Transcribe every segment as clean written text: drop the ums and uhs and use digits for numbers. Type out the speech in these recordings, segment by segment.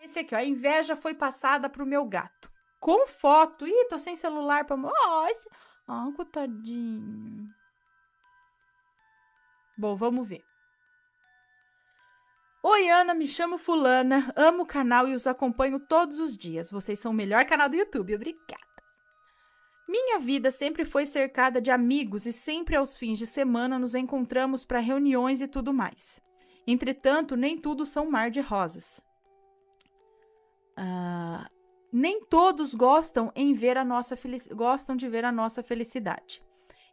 Esse aqui, ó. A inveja foi passada pro meu gato. Com foto. Ih, tô sem celular pra... Nossa. Ah, coitadinho. Bom, vamos ver. Oi, Ana, me chamo Fulana, amo o canal e os acompanho todos os dias. Vocês são o melhor canal do YouTube, obrigada. Minha vida sempre foi cercada de amigos e sempre aos fins de semana nos encontramos para reuniões e tudo mais. Entretanto, nem tudo são mar de rosas. Nem todos gostam de ver a nossa felicidade.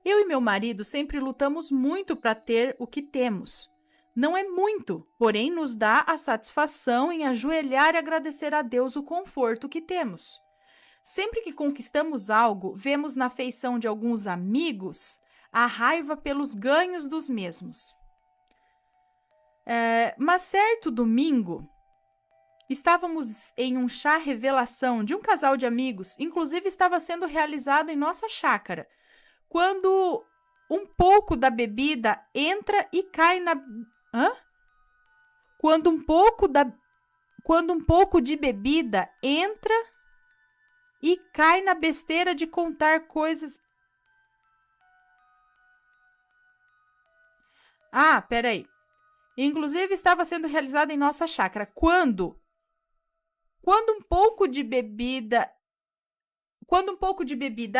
Eu e meu marido sempre lutamos muito para ter o que temos. Não é muito, porém nos dá a satisfação em ajoelhar e agradecer a Deus o conforto que temos. Sempre que conquistamos algo, vemos na feição de alguns amigos a raiva pelos ganhos dos mesmos. Mas certo domingo, estávamos em um chá revelação de um casal de amigos, inclusive estava sendo realizado em nossa chácara, quando um pouco da bebida entra e cai na... Quando um pouco de bebida entra e cai na besteira de contar coisas... Peraí. Inclusive estava sendo realizado em nossa chácara. Quando um pouco de bebida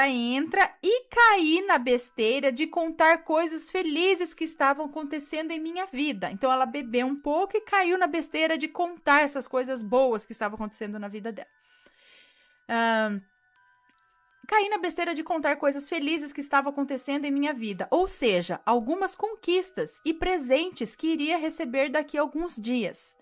entra e cair na besteira de contar coisas felizes que estavam acontecendo em minha vida. Então, ela bebeu um pouco e caiu na besteira de contar essas coisas boas que estavam acontecendo na vida dela. Caí na besteira de contar coisas felizes que estavam acontecendo em minha vida, ou seja, algumas conquistas e presentes que iria receber daqui a alguns dias.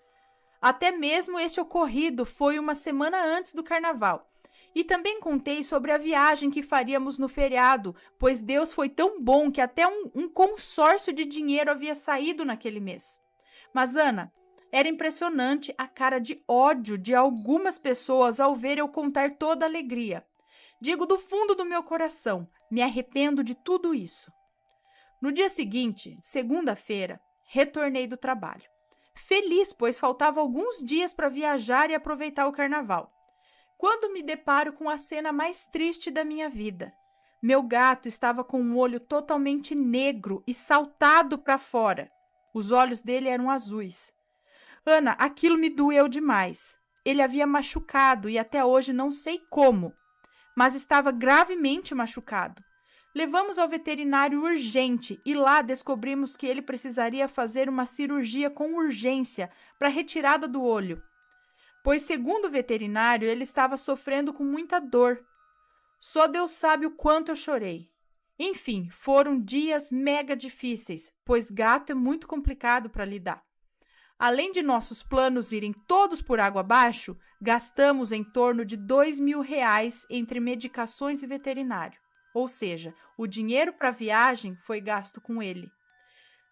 Até mesmo esse ocorrido foi uma semana antes do carnaval. E também contei sobre a viagem que faríamos no feriado, pois Deus foi tão bom que até um consórcio de dinheiro havia saído naquele mês. Mas, Ana, era impressionante a cara de ódio de algumas pessoas ao ver eu contar toda a alegria. Digo do fundo do meu coração, me arrependo de tudo isso. No dia seguinte, segunda-feira, retornei do trabalho. Feliz, pois faltava alguns dias para viajar e aproveitar o carnaval. Quando me deparo com a cena mais triste da minha vida. Meu gato estava com um olho totalmente negro e saltado para fora. Os olhos dele eram azuis. Ana, aquilo me doeu demais. Ele havia machucado e até hoje não sei como, mas estava gravemente machucado. Levamos ao veterinário urgente e lá descobrimos que ele precisaria fazer uma cirurgia com urgência para retirada do olho, pois, segundo o veterinário, ele estava sofrendo com muita dor. Só Deus sabe o quanto eu chorei. Enfim, foram dias mega difíceis, pois gato é muito complicado para lidar. Além de nossos planos irem todos por água abaixo, gastamos em torno de R$ 2.000 entre medicações e veterinário. Ou seja, o dinheiro para a viagem foi gasto com ele.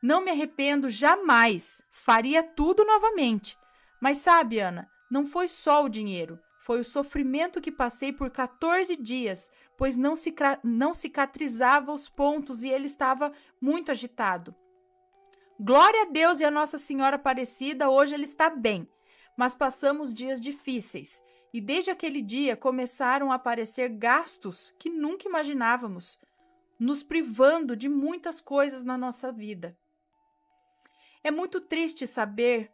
Não me arrependo jamais, faria tudo novamente. Mas sabe, Ana, não foi só o dinheiro, foi o sofrimento que passei por 14 dias, pois não cicatrizava os pontos e ele estava muito agitado. Glória a Deus e a Nossa Senhora Aparecida, hoje ele está bem, mas passamos dias difíceis e desde aquele dia começaram a aparecer gastos que nunca imaginávamos, nos privando de muitas coisas na nossa vida. É muito triste saber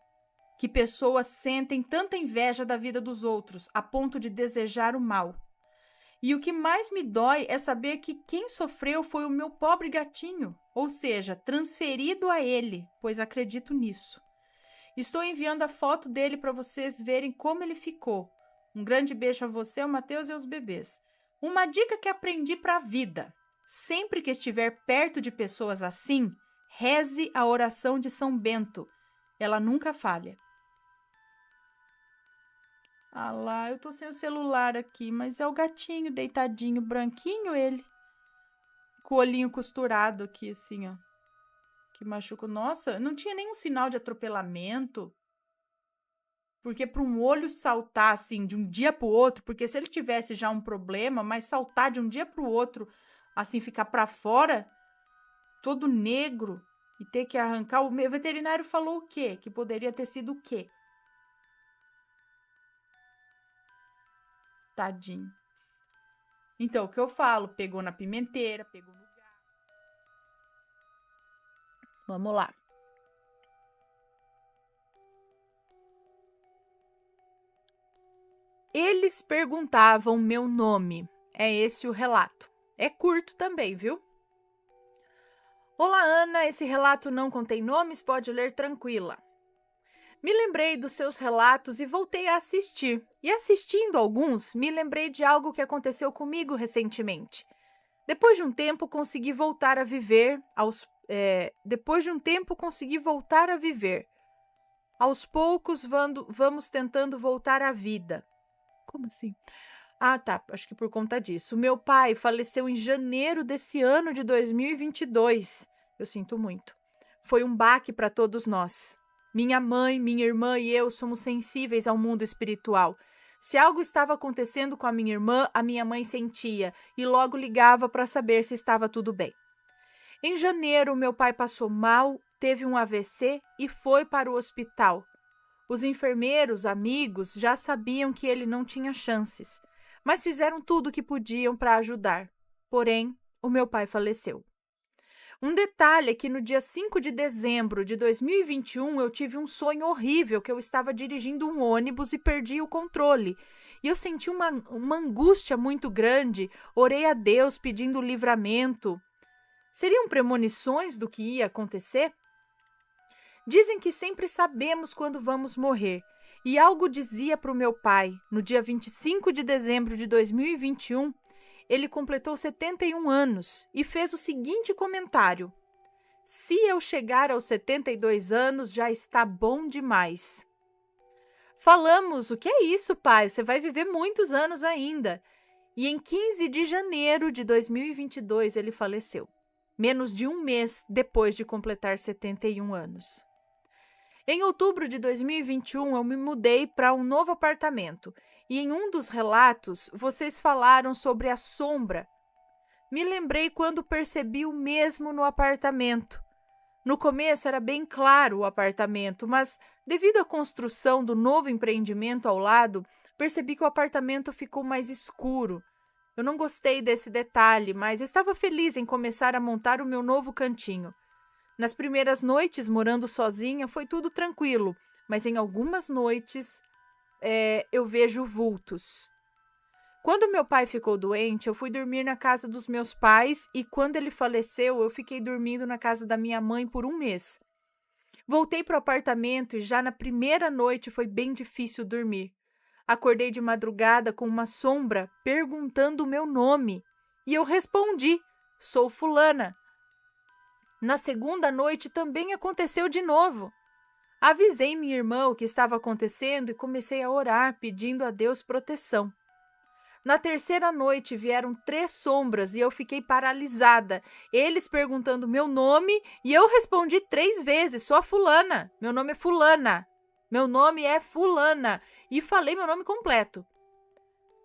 que pessoas sentem tanta inveja da vida dos outros a ponto de desejar o mal. E o que mais me dói é saber que quem sofreu foi o meu pobre gatinho, ou seja, transferido a ele, pois acredito nisso. Estou enviando a foto dele para vocês verem como ele ficou. Um grande beijo a você, ao Matheus e aos bebês. Uma dica que aprendi para a vida. Sempre que estiver perto de pessoas assim, reze a oração de São Bento. Ela nunca falha. Ah lá, eu tô sem o celular aqui, mas é o gatinho deitadinho, branquinho ele. Com o olhinho costurado aqui, assim, ó. Que machuca. Nossa, não tinha nenhum sinal de atropelamento. Porque para um olho saltar, assim, de um dia pro outro, porque se ele tivesse já um problema, mas saltar de um dia pro outro, assim, ficar para fora, todo negro, e ter que arrancar. O veterinário falou o quê? Que poderia ter sido o quê? Tadinho. Então, o que eu falo? Pegou na pimenteira, pegou no gato. Vamos lá. Eles perguntavam meu nome. É esse o relato. É curto também, viu? Olá, Ana. Esse relato não contém nomes, pode ler tranquila. Me lembrei dos seus relatos e voltei a assistir. E assistindo alguns, me lembrei de algo que aconteceu comigo recentemente. Depois de um tempo, consegui voltar a viver. Aos poucos, vamos tentando voltar à vida. Como assim? Ah, tá. Acho que por conta disso. Meu pai faleceu em janeiro desse ano de 2022. Eu sinto muito. Foi um baque para todos nós. Minha mãe, minha irmã e eu somos sensíveis ao mundo espiritual. Se algo estava acontecendo com a minha irmã, a minha mãe sentia e logo ligava para saber se estava tudo bem. Em janeiro, meu pai passou mal, teve um AVC e foi para o hospital. Os enfermeiros, amigos, já sabiam que ele não tinha chances, mas fizeram tudo o que podiam para ajudar. Porém, o meu pai faleceu. Um detalhe é que no dia 5 de dezembro de 2021 eu tive um sonho horrível que eu estava dirigindo um ônibus e perdi o controle. E eu senti uma angústia muito grande, orei a Deus pedindo livramento. Seriam premonições do que ia acontecer? Dizem que sempre sabemos quando vamos morrer. E algo dizia para o meu pai, no dia 25 de dezembro de 2021, ele completou 71 anos e fez o seguinte comentário: se eu chegar aos 72 anos, já está bom demais. Falamos, o que é isso, pai? Você vai viver muitos anos ainda. E em 15 de janeiro de 2022 ele faleceu, menos de um mês depois de completar 71 anos. Em outubro de 2021, eu me mudei para um novo apartamento e em um dos relatos, vocês falaram sobre a sombra. Me lembrei quando percebi o mesmo no apartamento. No começo era bem claro o apartamento, mas devido à construção do novo empreendimento ao lado, percebi que o apartamento ficou mais escuro. Eu não gostei desse detalhe, mas estava feliz em começar a montar o meu novo cantinho. Nas primeiras noites, morando sozinha, foi tudo tranquilo, mas em algumas noites eu vejo vultos. Quando meu pai ficou doente, eu fui dormir na casa dos meus pais e quando ele faleceu, eu fiquei dormindo na casa da minha mãe por um mês. Voltei para o apartamento e já na primeira noite foi bem difícil dormir. Acordei de madrugada com uma sombra perguntando o meu nome e eu respondi: sou fulana. Na segunda noite também aconteceu de novo. Avisei minha irmã o que estava acontecendo e comecei a orar, pedindo a Deus proteção. Na terceira noite vieram 3 sombras e eu fiquei paralisada. Eles perguntando meu nome e eu respondi 3 vezes, sou a fulana, meu nome é fulana. Meu nome é fulana. E falei meu nome completo.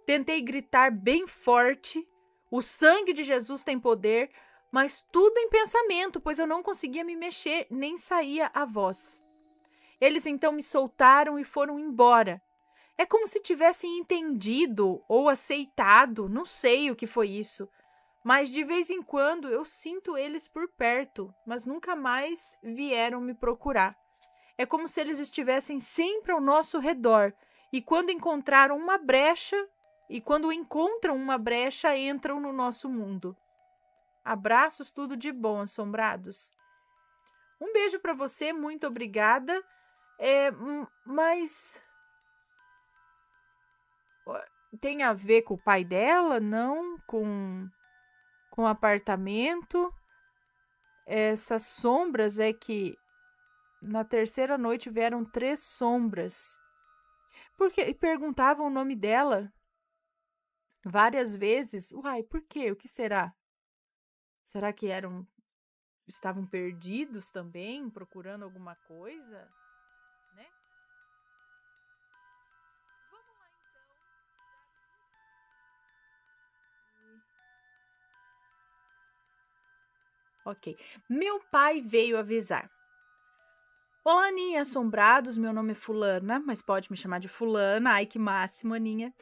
Tentei gritar bem forte, o sangue de Jesus tem poder, mas tudo em pensamento, pois eu não conseguia me mexer, nem saía a voz. Eles então me soltaram e foram embora. É como se tivessem entendido ou aceitado, não sei o que foi isso. Mas de vez em quando eu sinto eles por perto, mas nunca mais vieram me procurar. É como se eles estivessem sempre ao nosso redor e quando encontraram uma brecha, entram no nosso mundo. Abraços, tudo de bom, assombrados. Um beijo para você, muito obrigada. Mas tem a ver com o pai dela? Não? Com o apartamento? Essas sombras é que na terceira noite vieram 3 sombras. E perguntavam o nome dela várias vezes. Uai, por quê? O que será? Será que estavam perdidos também, procurando alguma coisa? Né? Vamos lá, então. Ok. Meu pai veio avisar. Olá, Aninha, assombrados, meu nome é Fulana, mas pode me chamar de Fulana, ai que máximo, Aninha.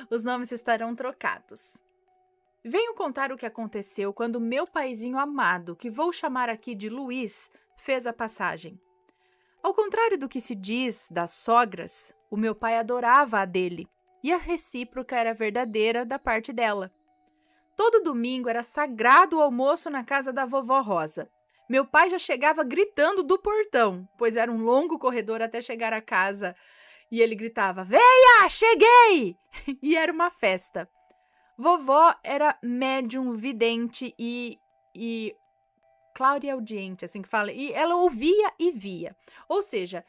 Os nomes estarão trocados. Venho contar o que aconteceu quando meu paizinho amado, que vou chamar aqui de Luiz, fez a passagem. Ao contrário do que se diz das sogras, o meu pai adorava a dele, e a recíproca era verdadeira da parte dela. Todo domingo era sagrado o almoço na casa da vovó Rosa. Meu pai já chegava gritando do portão, pois era um longo corredor até chegar à casa. E ele gritava: "Veia, cheguei!" E era uma festa. Vovó era médium vidente e clareaudiente, assim que fala. E ela ouvia e via. Ou seja,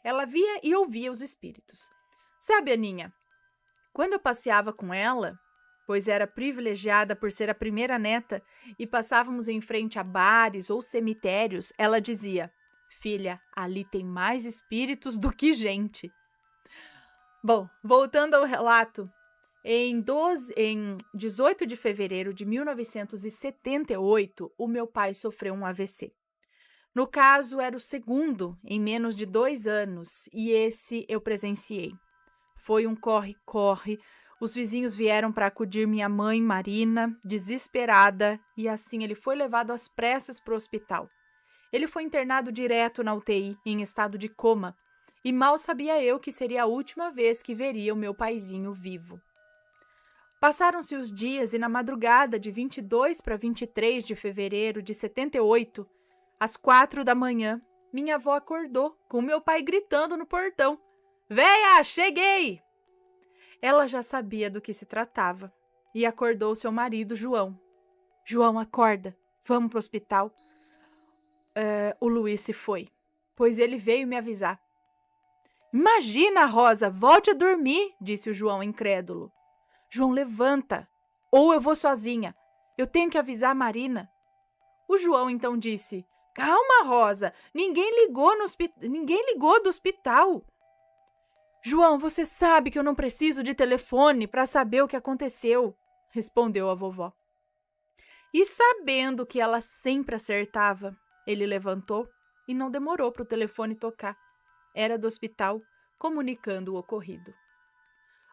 ela via e ouvia os espíritos. Sabe, Aninha, quando eu passeava com ela, pois era privilegiada por ser a primeira neta, e passávamos em frente a bares ou cemitérios, ela dizia: "Filha, ali tem mais espíritos do que gente." Bom, voltando ao relato, em 18 de fevereiro de 1978, o meu pai sofreu um AVC. No caso, era o segundo em menos de 2 anos, e esse eu presenciei. Foi um corre-corre. Os vizinhos vieram para acudir minha mãe, Marina, desesperada, e assim ele foi levado às pressas para o hospital. Ele foi internado direto na UTI, em estado de coma, e mal sabia eu que seria a última vez que veria o meu paizinho vivo. Passaram-se os dias e na madrugada de 22 para 23 de fevereiro de 78, às 4 da manhã, minha avó acordou com meu pai gritando no portão: "Véia, cheguei!" Ela já sabia do que se tratava e acordou seu marido, João. "João, acorda, vamos para o hospital." O Luiz se foi, pois ele veio me avisar. "Imagina, Rosa, volte a dormir", disse o João incrédulo. "João, levanta, ou eu vou sozinha. Eu tenho que avisar a Marina." O João então disse: "Calma, Rosa, ninguém ligou do hospital." "João, você sabe que eu não preciso de telefone para saber o que aconteceu", respondeu a vovó. E sabendo que ela sempre acertava, ele levantou e não demorou para o telefone tocar. Era do hospital, comunicando o ocorrido.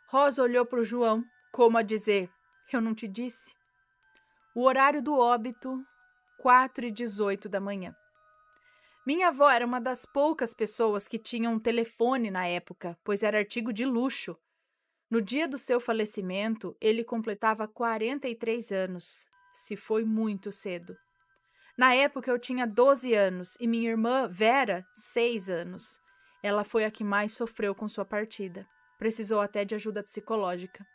Rosa olhou para o João, como a dizer: "Eu não te disse?" O horário do óbito, 4h18 da manhã. Minha avó era uma das poucas pessoas que tinham um telefone na época, pois era artigo de luxo. No dia do seu falecimento, ele completava 43 anos. Se foi muito cedo. Na época, eu tinha 12 anos e minha irmã, Vera, 6 anos. Ela foi a que mais sofreu com sua partida. Precisou até de ajuda psicológica.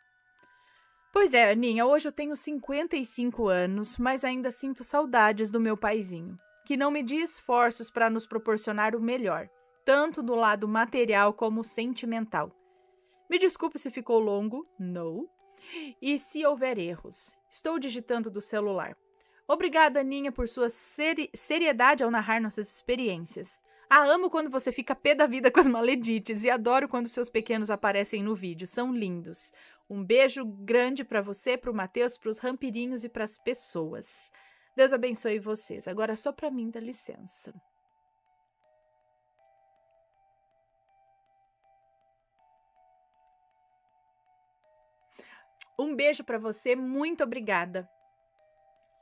Pois é, Aninha, hoje eu tenho 55 anos, mas ainda sinto saudades do meu paizinho, que não media esforços para nos proporcionar o melhor, tanto do lado material como sentimental. Me desculpe se ficou longo, não, e se houver erros. Estou digitando do celular. Obrigada, Aninha, por sua seriedade ao narrar nossas experiências. Amo quando você fica pé da vida com as maledites e adoro quando seus pequenos aparecem no vídeo, são lindos. Um beijo grande para você, para o Matheus, para os rampirinhos e para as pessoas. Deus abençoe vocês. Agora só para mim, dá licença. Um beijo para você, muito obrigada.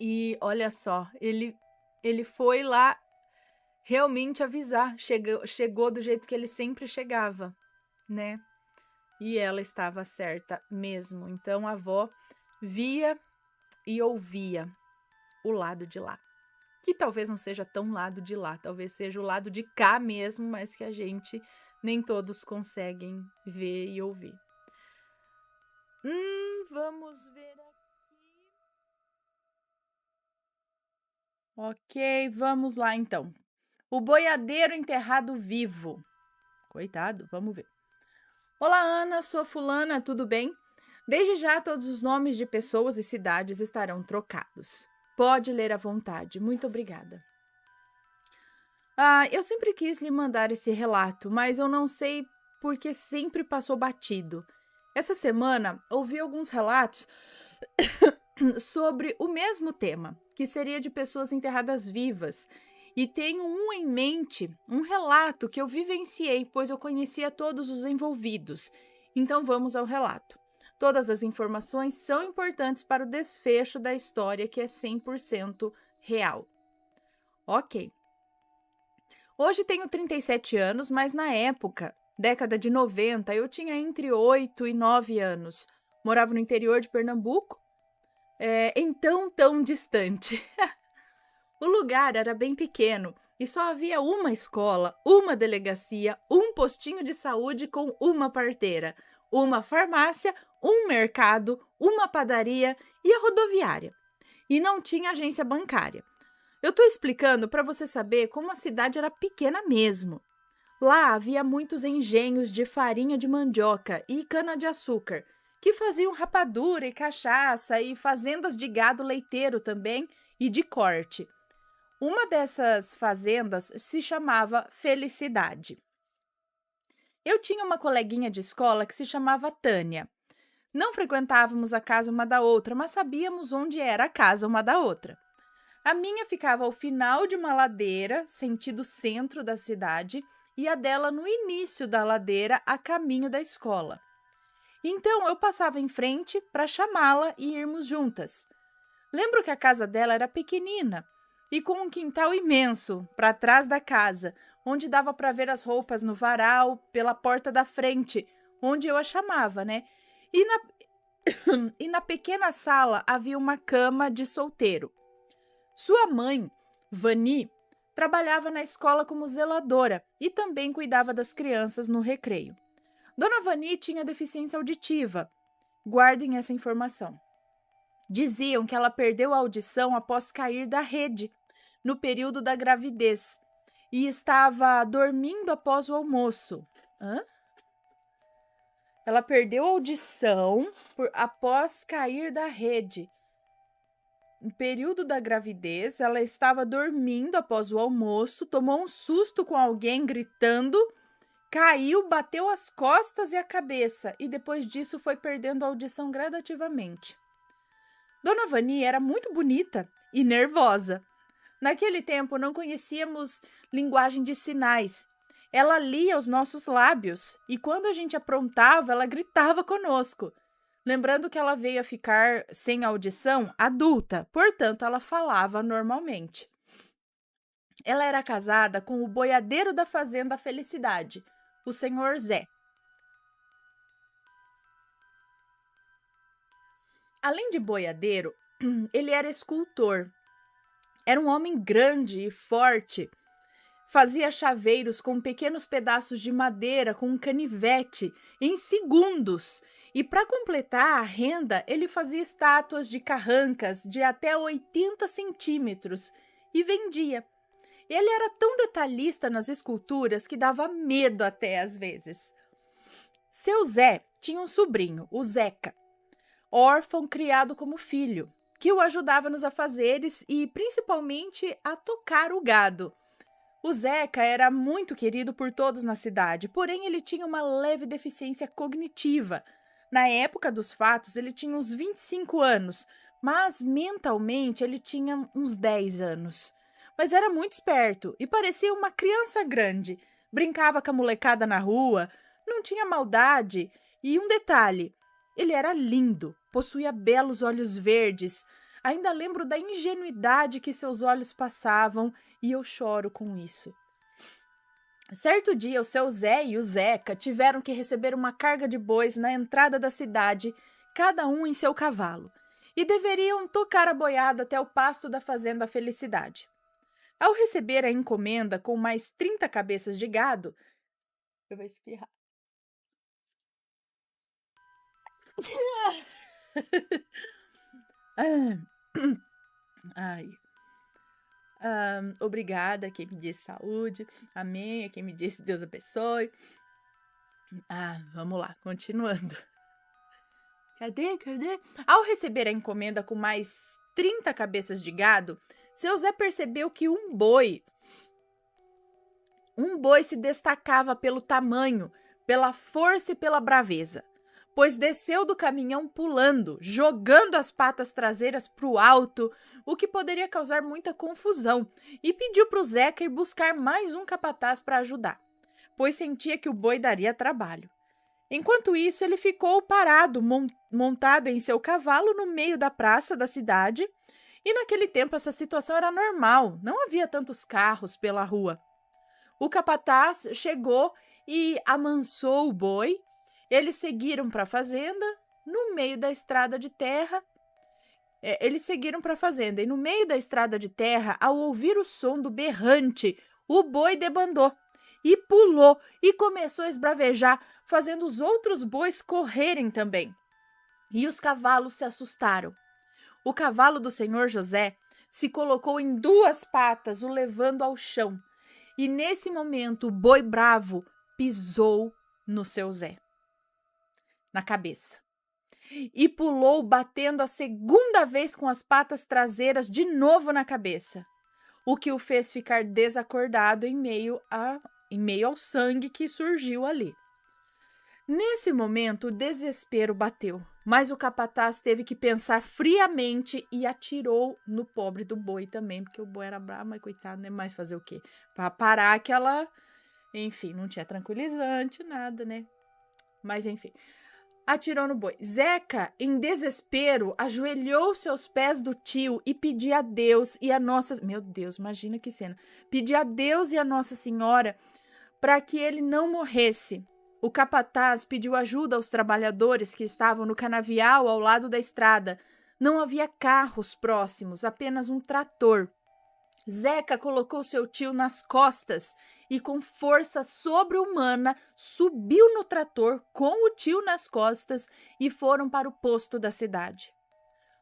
E olha só, ele foi lá realmente avisar, chegou do jeito que ele sempre chegava, né? E ela estava certa mesmo. Então a avó via e ouvia o lado de lá. Que talvez não seja tão lado de lá, talvez seja o lado de cá mesmo, mas que a gente nem todos conseguem ver e ouvir. Vamos ver aqui. Ok, vamos lá então. O boiadeiro enterrado vivo. Coitado, vamos ver. Olá, Ana, sou fulana, tudo bem? Desde já todos os nomes de pessoas e cidades estarão trocados. Pode ler à vontade, muito obrigada. Eu sempre quis lhe mandar esse relato, mas eu não sei porque sempre passou batido. Essa semana ouvi alguns relatos sobre o mesmo tema, que seria de pessoas enterradas vivas, e tenho um em mente, um relato que eu vivenciei, pois eu conhecia todos os envolvidos. Então vamos ao relato. Todas as informações são importantes para o desfecho da história, que é 100% real. Ok. Hoje tenho 37 anos, mas na época, década de 90, eu tinha entre 8 e 9 anos. Morava no interior de Pernambuco, então tão distante. O lugar era bem pequeno e só havia uma escola, uma delegacia, um postinho de saúde com uma parteira, uma farmácia, um mercado, uma padaria e a rodoviária. E não tinha agência bancária. Eu estou explicando para você saber como a cidade era pequena mesmo. Lá havia muitos engenhos de farinha de mandioca e cana-de-açúcar, que faziam rapadura e cachaça, e fazendas de gado leiteiro também e de corte. Uma dessas fazendas se chamava Felicidade. Eu tinha uma coleguinha de escola que se chamava Tânia. Não frequentávamos a casa uma da outra, mas sabíamos onde era a casa uma da outra. A minha ficava ao final de uma ladeira, sentido centro da cidade, e a dela no início da ladeira, a caminho da escola. Então, eu passava em frente para chamá-la e irmos juntas. Lembro que a casa dela era pequenina e com um quintal imenso para trás da casa, onde dava para ver as roupas no varal, pela porta da frente, onde eu a chamava, né? E na pequena sala havia uma cama de solteiro. Sua mãe, Vani, trabalhava na escola como zeladora e também cuidava das crianças no recreio. Dona Vani tinha deficiência auditiva. Guardem essa informação. Diziam que ela perdeu a audição após cair da rede, no período da gravidez, e estava dormindo após o almoço. Ela perdeu a audição após cair da rede. No período da gravidez, ela estava dormindo após o almoço, tomou um susto com alguém gritando, caiu, bateu as costas e a cabeça, e depois disso foi perdendo a audição gradativamente. Dona Vani era muito bonita e nervosa. Naquele tempo não conhecíamos linguagem de sinais. Ela lia os nossos lábios e quando a gente aprontava, ela gritava conosco. Lembrando que ela veio a ficar sem audição adulta, portanto, ela falava normalmente. Ela era casada com o boiadeiro da fazenda Felicidade, o senhor Zé. Além de boiadeiro, ele era escultor. Era um homem grande e forte. Fazia chaveiros com pequenos pedaços de madeira com um canivete em segundos. E para completar a renda, ele fazia estátuas de carrancas de até 80 centímetros e vendia. Ele era tão detalhista nas esculturas que dava medo até às vezes. Seu Zé tinha um sobrinho, o Zeca, órfão criado como filho, que o ajudava nos afazeres e principalmente a tocar o gado. O Zeca era muito querido por todos na cidade, porém ele tinha uma leve deficiência cognitiva. Na época dos fatos, ele tinha uns 25 anos, mas mentalmente ele tinha uns 10 anos. Mas era muito esperto e parecia uma criança grande. Brincava com a molecada na rua, não tinha maldade. E um detalhe, ele era lindo, possuía belos olhos verdes. Ainda lembro da ingenuidade que seus olhos passavam e eu choro com isso. Certo dia, o seu Zé e o Zeca tiveram que receber uma carga de bois na entrada da cidade, cada um em seu cavalo, e deveriam tocar a boiada até o pasto da fazenda Felicidade. Ao receber a encomenda com mais 30 cabeças de gado, eu vou espirrar. Ai. Obrigada, quem me disse saúde. Amém, quem me disse Deus abençoe. Vamos lá, continuando. Cadê? Ao receber a encomenda com mais 30 cabeças de gado, seu Zé percebeu que um boi se destacava pelo tamanho, pela força e pela braveza. pois desceu do caminhão pulando, jogando as patas traseiras para o alto, o que poderia causar muita confusão, e pediu para o Zeca ir buscar mais um capataz para ajudar, pois sentia que o boi daria trabalho. Enquanto isso, ele ficou parado, montado em seu cavalo no meio da praça da cidade, e naquele tempo essa situação era normal, não havia tantos carros pela rua. O capataz chegou e amansou o boi. Eles seguiram para a fazenda, no meio da estrada de terra. E no meio da estrada de terra, ao ouvir o som do berrante, o boi debandou e pulou e começou a esbravejar, fazendo os outros bois correrem também. E os cavalos se assustaram. O cavalo do senhor José se colocou em 2 patas, o levando ao chão. E nesse momento, o boi bravo pisou no seu Zé, na cabeça. E pulou, batendo a segunda vez com as patas traseiras de novo na cabeça, o que o fez ficar desacordado em meio ao sangue que surgiu ali. Nesse momento, o desespero bateu, mas o capataz teve que pensar friamente e atirou no pobre do boi também, porque o boi era bravo, mas coitado, né? Mais fazer o quê? Para parar aquela... Enfim, não tinha tranquilizante, nada, né? Mas enfim, atirou no boi. Zeca, em desespero, ajoelhou-se aos pés do tio e pedia a Deus e a Nossa... Meu Deus, imagina que cena. Pedia a Deus e a Nossa Senhora para que ele não morresse. O capataz pediu ajuda aos trabalhadores que estavam no canavial ao lado da estrada. Não havia carros próximos, apenas um trator. Zeca colocou seu tio nas costas e, com força sobre-humana, subiu no trator com o tio nas costas e foram para o posto da cidade.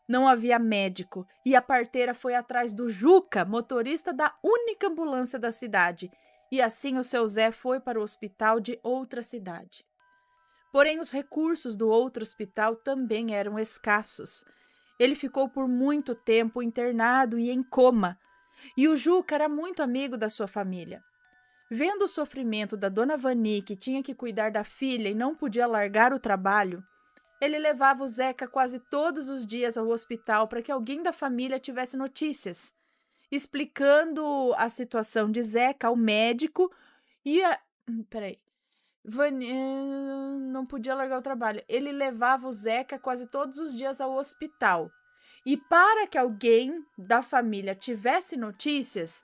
Não havia médico e a parteira foi atrás do Juca, motorista da única ambulância da cidade, e assim o seu Zé foi para o hospital de outra cidade. Porém, os recursos do outro hospital também eram escassos. Ele ficou por muito tempo internado e em coma, e o Juca era muito amigo da sua família. Vendo o sofrimento da dona Vani, que tinha que cuidar da filha e não podia largar o trabalho, ele levava o Zeca quase todos os dias ao hospital para que alguém da família tivesse notícias, explicando a situação de Zeca ao médico e Vani não podia largar o trabalho. Ele levava o Zeca quase todos os dias ao hospital. E para que alguém da família tivesse notícias,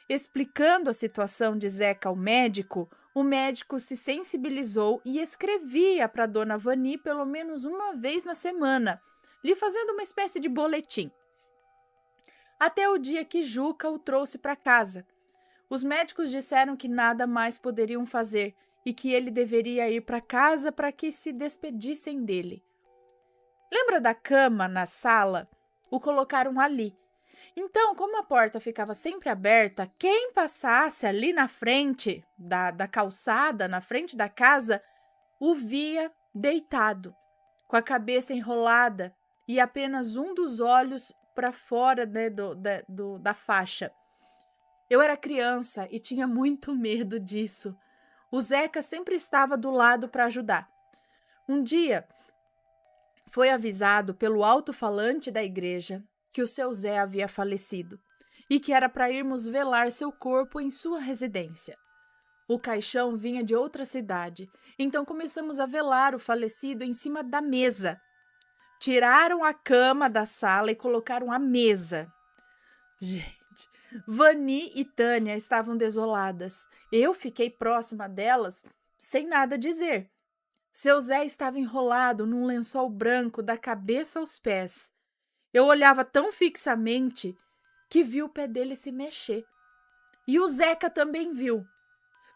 explicando a situação de Zeca ao médico, o médico se sensibilizou e escrevia para dona Vani pelo menos uma vez na semana, lhe fazendo uma espécie de boletim. Até o dia que Juca o trouxe para casa. Os médicos disseram que nada mais poderiam fazer e que ele deveria ir para casa para que se despedissem dele. Lembra da cama na sala? O colocaram ali. Então, como a porta ficava sempre aberta, quem passasse ali na frente da calçada, na frente da casa, o via deitado, com a cabeça enrolada e apenas um dos olhos para fora, né, da faixa. Eu era criança e tinha muito medo disso. O Zeca sempre estava do lado para ajudar. Um dia, foi avisado pelo alto-falante da igreja que o seu Zé havia falecido e que era para irmos velar seu corpo em sua residência. O caixão vinha de outra cidade, então começamos a velar o falecido em cima da mesa. Tiraram a cama da sala e colocaram a mesa. Gente, Vani e Tânia estavam desoladas. Eu fiquei próxima delas sem nada dizer. Seu Zé estava enrolado num lençol branco da cabeça aos pés. Eu olhava tão fixamente que vi o pé dele se mexer. E o Zeca também viu.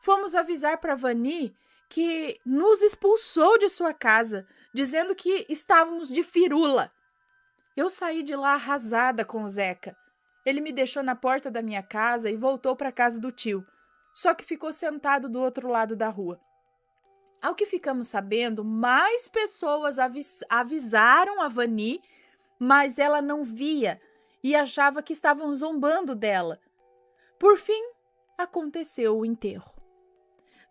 Fomos avisar para Vani que nos expulsou de sua casa, dizendo que estávamos de firula. Eu saí de lá arrasada com o Zeca. Ele me deixou na porta da minha casa e voltou para a casa do tio, só que ficou sentado do outro lado da rua. Ao que ficamos sabendo, mais pessoas avisaram a Vani, mas ela não via e achava que estavam zombando dela. Por fim, aconteceu o enterro.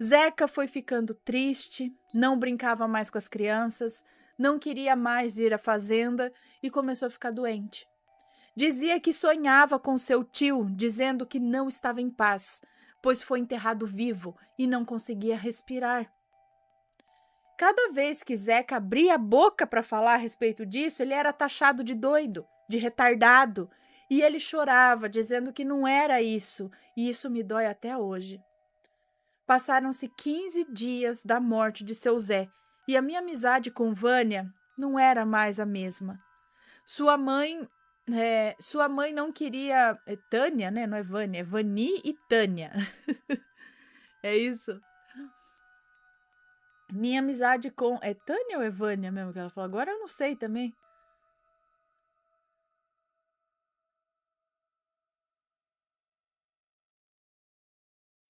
Zeca foi ficando triste, não brincava mais com as crianças, não queria mais ir à fazenda e começou a ficar doente. Dizia que sonhava com seu tio, dizendo que não estava em paz, pois foi enterrado vivo e não conseguia respirar. Cada vez que Zeca abria a boca para falar a respeito disso, ele era taxado de doido, de retardado, e ele chorava, dizendo que não era isso, e isso me dói até hoje. Passaram-se 15 dias da morte de seu Zé, e a minha amizade com Vânia não era mais a mesma. Sua mãe não queria... É Tânia, né? Não é Vânia, é Vani e Tânia. É isso? Minha amizade com... É Tânia ou é Vânia mesmo que ela falou? Agora eu não sei também.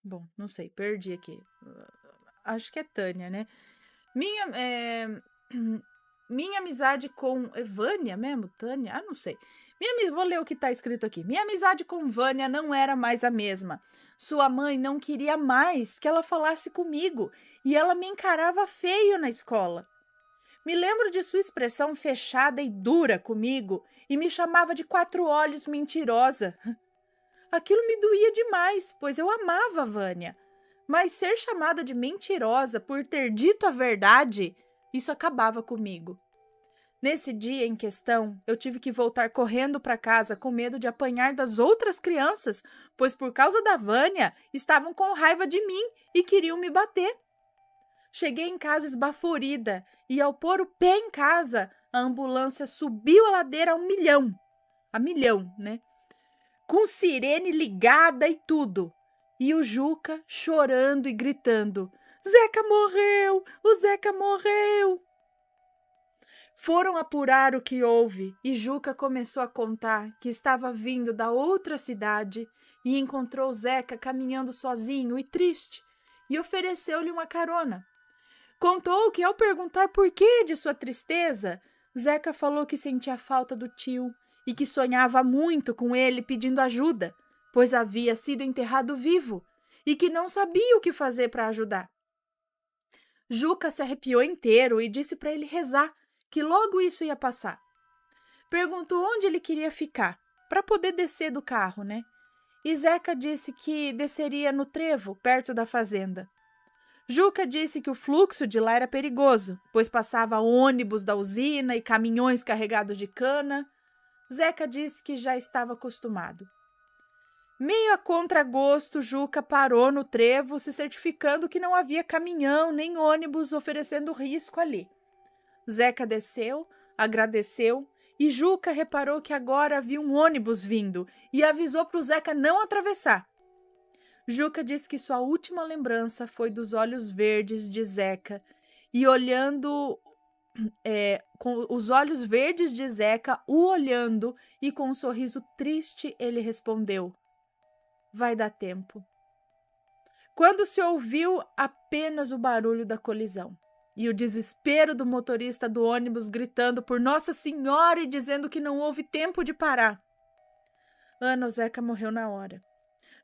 Bom, não sei, perdi aqui. Acho que é Tânia, né? Minha, minha amizade com... É Vânia mesmo? Tânia? Ah, não sei. Vou ler o que está escrito aqui. Minha amizade com Vânia não era mais a mesma. Sua mãe não queria mais que ela falasse comigo e ela me encarava feio na escola. Me lembro de sua expressão fechada e dura comigo e me chamava de 4 olhos mentirosa. Aquilo me doía demais, pois eu amava a Vânia. Mas ser chamada de mentirosa por ter dito a verdade, isso acabava comigo. Nesse dia em questão, eu tive que voltar correndo para casa com medo de apanhar das outras crianças, pois por causa da Vânia estavam com raiva de mim e queriam me bater. Cheguei em casa esbaforida e ao pôr o pé em casa, a ambulância subiu a ladeira a milhão, né? Com sirene ligada e tudo. E o Juca chorando e gritando: Zeca morreu! O Zeca morreu! Foram apurar o que houve e Juca começou a contar que estava vindo da outra cidade e encontrou Zeca caminhando sozinho e triste e ofereceu-lhe uma carona. Contou que ao perguntar por que de sua tristeza, Zeca falou que sentia falta do tio e que sonhava muito com ele pedindo ajuda, pois havia sido enterrado vivo e que não sabia o que fazer para ajudar. Juca se arrepiou inteiro e disse para ele rezar, que logo isso ia passar. Perguntou onde ele queria ficar, para poder descer do carro, né? E Zeca disse que desceria no trevo, perto da fazenda. Juca disse que o fluxo de lá era perigoso, pois passava ônibus da usina e caminhões carregados de cana. Zeca disse que já estava acostumado. Meio a contragosto, Juca parou no trevo, se certificando que não havia caminhão nem ônibus oferecendo risco ali. Zeca desceu, agradeceu e Juca reparou que agora havia um ônibus vindo e avisou para o Zeca não atravessar. Juca disse que sua última lembrança foi dos olhos verdes de Zeca e olhando, com os olhos verdes de Zeca o olhando e com um sorriso triste ele respondeu: vai dar tempo. Quando se ouviu apenas o barulho da colisão e o desespero do motorista do ônibus gritando por Nossa Senhora e dizendo que não houve tempo de parar. Ana Zeca morreu na hora.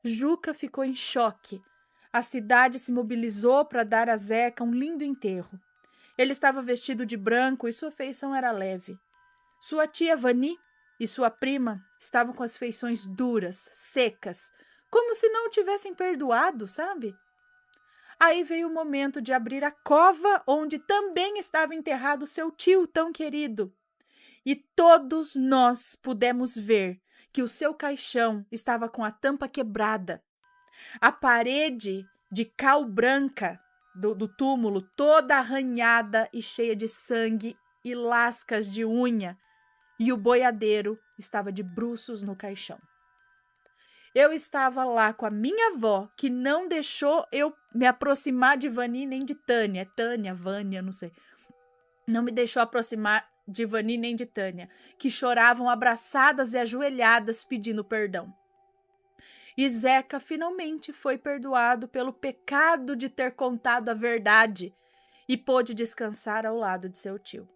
Juca ficou em choque. A cidade se mobilizou para dar a Zeca um lindo enterro. Ele estava vestido de branco e sua feição era leve. Sua tia Vani e sua prima estavam com as feições duras, secas, como se não o tivessem perdoado, sabe? Aí veio o momento de abrir a cova onde também estava enterrado seu tio tão querido. E todos nós pudemos ver que o seu caixão estava com a tampa quebrada. A parede de cal branca do túmulo toda arranhada e cheia de sangue e lascas de unha. E o boiadeiro estava de bruços no caixão. Eu estava lá com a minha avó, que não deixou eu me aproximar de Vani nem de Tânia. É Tânia, Vânia, não sei. Não me deixou aproximar de Vani nem de Tânia, que choravam abraçadas e ajoelhadas pedindo perdão. E Zeca finalmente foi perdoado pelo pecado de ter contado a verdade e pôde descansar ao lado de seu tio.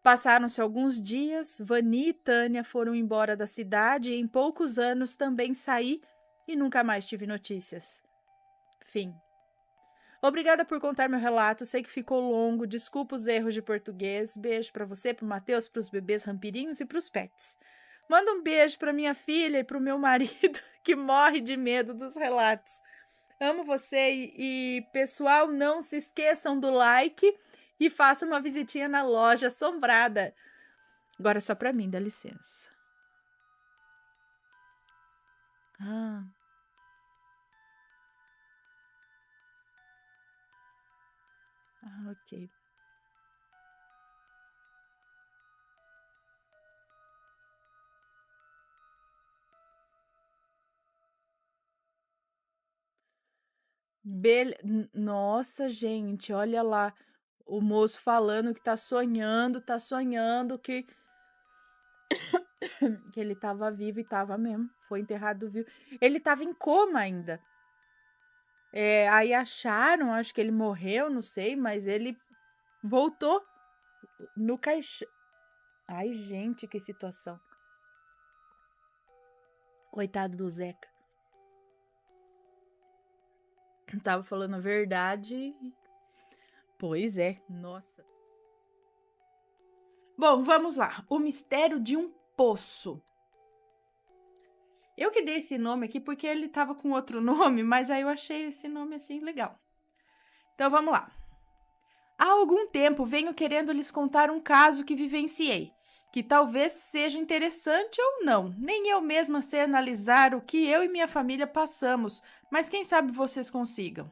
Passaram-se alguns dias, Vani e Tânia foram embora da cidade e em poucos anos também saí e nunca mais tive notícias. Fim. Obrigada por contar meu relato. Sei que ficou longo. Desculpa os erros de português. Beijo pra você, pro Matheus, pros bebês rampirinhos e pros pets. Manda um beijo pra minha filha e pro meu marido, que morre de medo dos relatos. Amo você pessoal, não se esqueçam do like e façam uma visitinha na loja assombrada. Agora só pra mim, dá licença. Ah. Ok. Nossa, gente, olha lá. O moço falando que tá sonhando que ele tava vivo e tava mesmo. Foi enterrado vivo. Ele tava em coma ainda. Aí acharam, acho que ele morreu, não sei, mas ele voltou no caixão. Ai, gente, que situação. Coitado do Zeca. Tava falando a verdade. Pois é, nossa. Bom, vamos lá. O mistério de um poço. Eu que dei esse nome aqui porque ele tava com outro nome, mas aí eu achei esse nome assim legal. Então vamos lá. Há algum tempo venho querendo lhes contar um caso que vivenciei, que talvez seja interessante ou não. Nem eu mesma sei analisar o que eu e minha família passamos, mas quem sabe vocês consigam.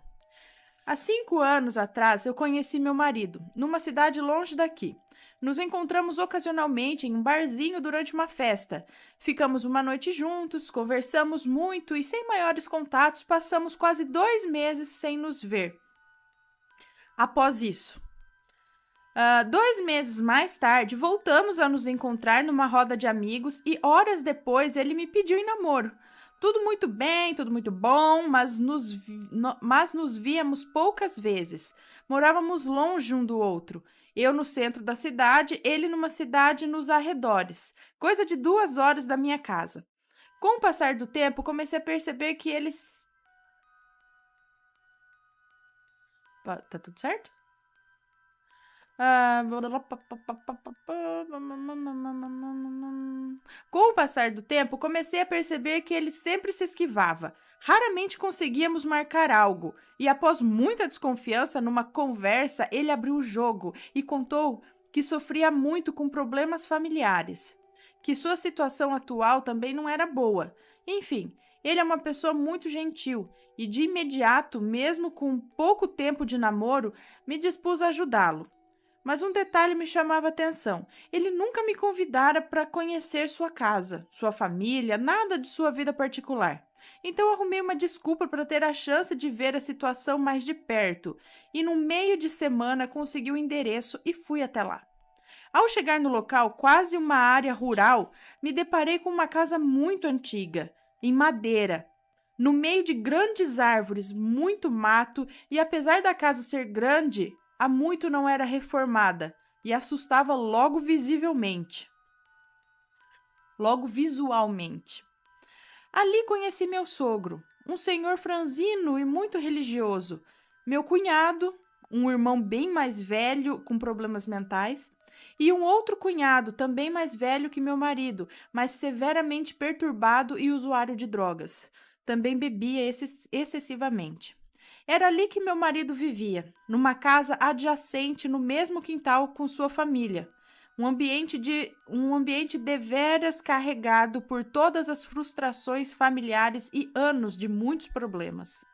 Há 5 anos atrás, eu conheci meu marido, numa cidade longe daqui. Nos encontramos ocasionalmente em um barzinho durante uma festa. Ficamos uma noite juntos, conversamos muito e, sem maiores contatos, passamos quase 2 meses sem nos ver. Após isso, 2 meses mais tarde, voltamos a nos encontrar numa roda de amigos e horas depois ele me pediu em namoro. Tudo muito bem, tudo muito bom, mas nos víamos poucas vezes. Morávamos longe um do outro. Eu no centro da cidade, ele numa cidade nos arredores, coisa de 2 horas da minha casa. Com o passar do tempo, comecei a perceber que eles... Tá tudo certo? Com o passar do tempo, comecei a perceber que ele sempre se esquivava. Raramente conseguíamos marcar algo, e após muita desconfiança numa conversa, ele abriu o jogo e contou que sofria muito com problemas familiares, que sua situação atual também não era boa. Enfim, ele é uma pessoa muito gentil e de imediato, mesmo com pouco tempo de namoro, me dispus a ajudá-lo. Mas um detalhe me chamava a atenção. Ele nunca me convidara para conhecer sua casa, sua família, nada de sua vida particular. Então arrumei uma desculpa para ter a chance de ver a situação mais de perto e no meio de semana consegui o endereço e fui até lá. Ao chegar no local, quase uma área rural, me deparei com uma casa muito antiga, em madeira, no meio de grandes árvores, muito mato e apesar da casa ser grande, há muito não era reformada e assustava logo visualmente. Ali conheci meu sogro, um senhor franzino e muito religioso, meu cunhado, um irmão bem mais velho com problemas mentais, e um outro cunhado também mais velho que meu marido, mas severamente perturbado e usuário de drogas. Também bebia excessivamente. Era ali que meu marido vivia, numa casa adjacente no mesmo quintal com sua família. Um ambiente deveras carregado por todas as frustrações familiares e anos de muitos problemas.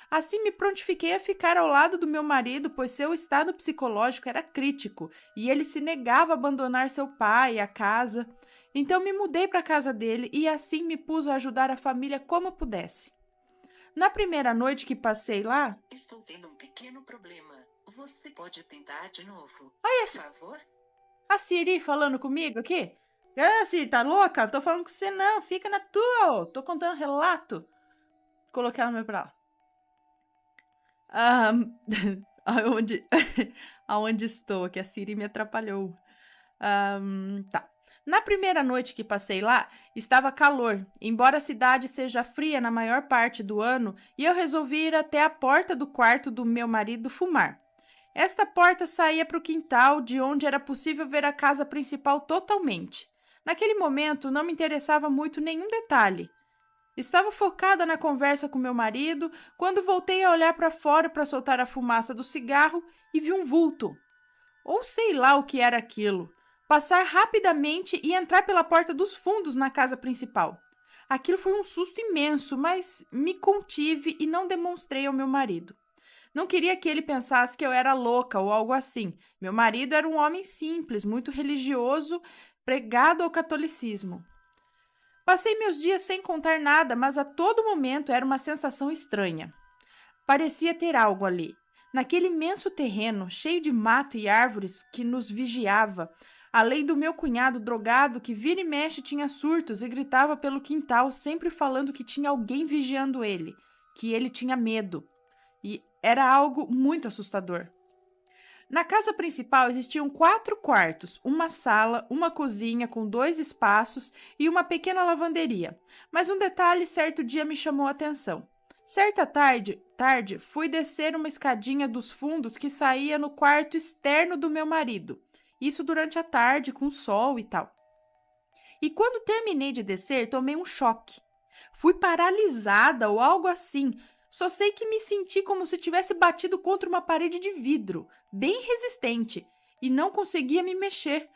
Assim me prontifiquei a ficar ao lado do meu marido, pois seu estado psicológico era crítico e ele se negava a abandonar seu pai e a casa. Então me mudei para a casa dele e assim me pus a ajudar a família como pudesse. Na primeira noite que passei lá... Estou tendo um pequeno problema. Você pode tentar de novo, Olha, por favor? A Siri falando comigo aqui? Ah, Siri, tá louca? Não tô falando com você não, fica na tua. Tô contando relato. Coloquei ela meio pra lá. Aonde estou, que a Siri me atrapalhou. Tá. Na primeira noite que passei lá, estava calor, embora a cidade seja fria na maior parte do ano, e eu resolvi ir até a porta do quarto do meu marido fumar. Esta porta saía para o quintal, de onde era possível ver a casa principal totalmente. Naquele momento, não me interessava muito nenhum detalhe. Estava focada na conversa com meu marido, quando voltei a olhar para fora para soltar a fumaça do cigarro e vi um vulto. Ou sei lá o que era aquilo. Passar rapidamente e entrar pela porta dos fundos na casa principal. Aquilo foi um susto imenso, mas me contive e não demonstrei ao meu marido. Não queria que ele pensasse que eu era louca ou algo assim. Meu marido era um homem simples, muito religioso, pregado ao catolicismo. Passei meus dias sem contar nada, mas a todo momento era uma sensação estranha. Parecia ter algo ali. Naquele imenso terreno, cheio de mato e árvores que nos vigiava, além do meu cunhado drogado que vira e mexe tinha surtos e gritava pelo quintal, sempre falando que tinha alguém vigiando ele, que ele tinha medo. E era algo muito assustador. Na casa principal existiam 4 quartos, uma sala, uma cozinha com 2 espaços e uma pequena lavanderia. Mas um detalhe certo dia me chamou a atenção. Certa tarde, fui descer uma escadinha dos fundos que saía no quarto externo do meu marido. Isso durante a tarde, com sol e tal. E quando terminei de descer, tomei um choque. Fui paralisada ou algo assim. Só sei que me senti como se tivesse batido contra uma parede de vidro, bem resistente, e não conseguia me mexer.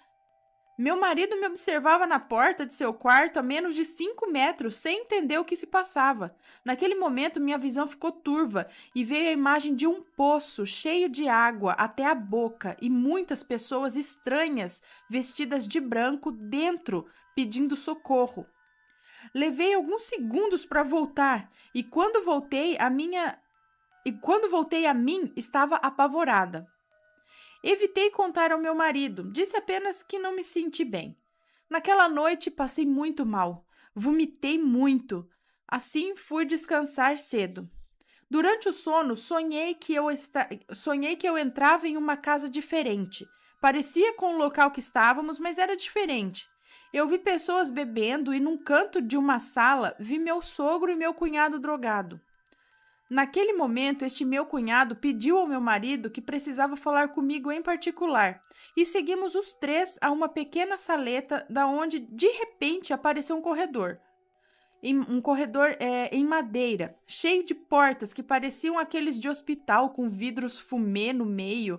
Meu marido me observava na porta de seu quarto a menos de 5 metros, sem entender o que se passava. Naquele momento, minha visão ficou turva e veio a imagem de um poço cheio de água até a boca e muitas pessoas estranhas, vestidas de branco, dentro, pedindo socorro. Levei alguns segundos para voltar e quando voltei a mim estava apavorada. Evitei contar ao meu marido, disse apenas que não me senti bem. Naquela noite passei muito mal, vomitei muito, assim fui descansar cedo. Durante o sono sonhei que eu entrava em uma casa diferente. Parecia com o local que estávamos, mas era diferente. Eu vi pessoas bebendo e num canto de uma sala vi meu sogro e meu cunhado drogado. Naquele momento, este meu cunhado pediu ao meu marido que precisava falar comigo em particular e seguimos os 3 a uma pequena saleta da onde de repente apareceu um corredor. Em madeira, cheio de portas que pareciam aqueles de hospital com vidros fumê no meio.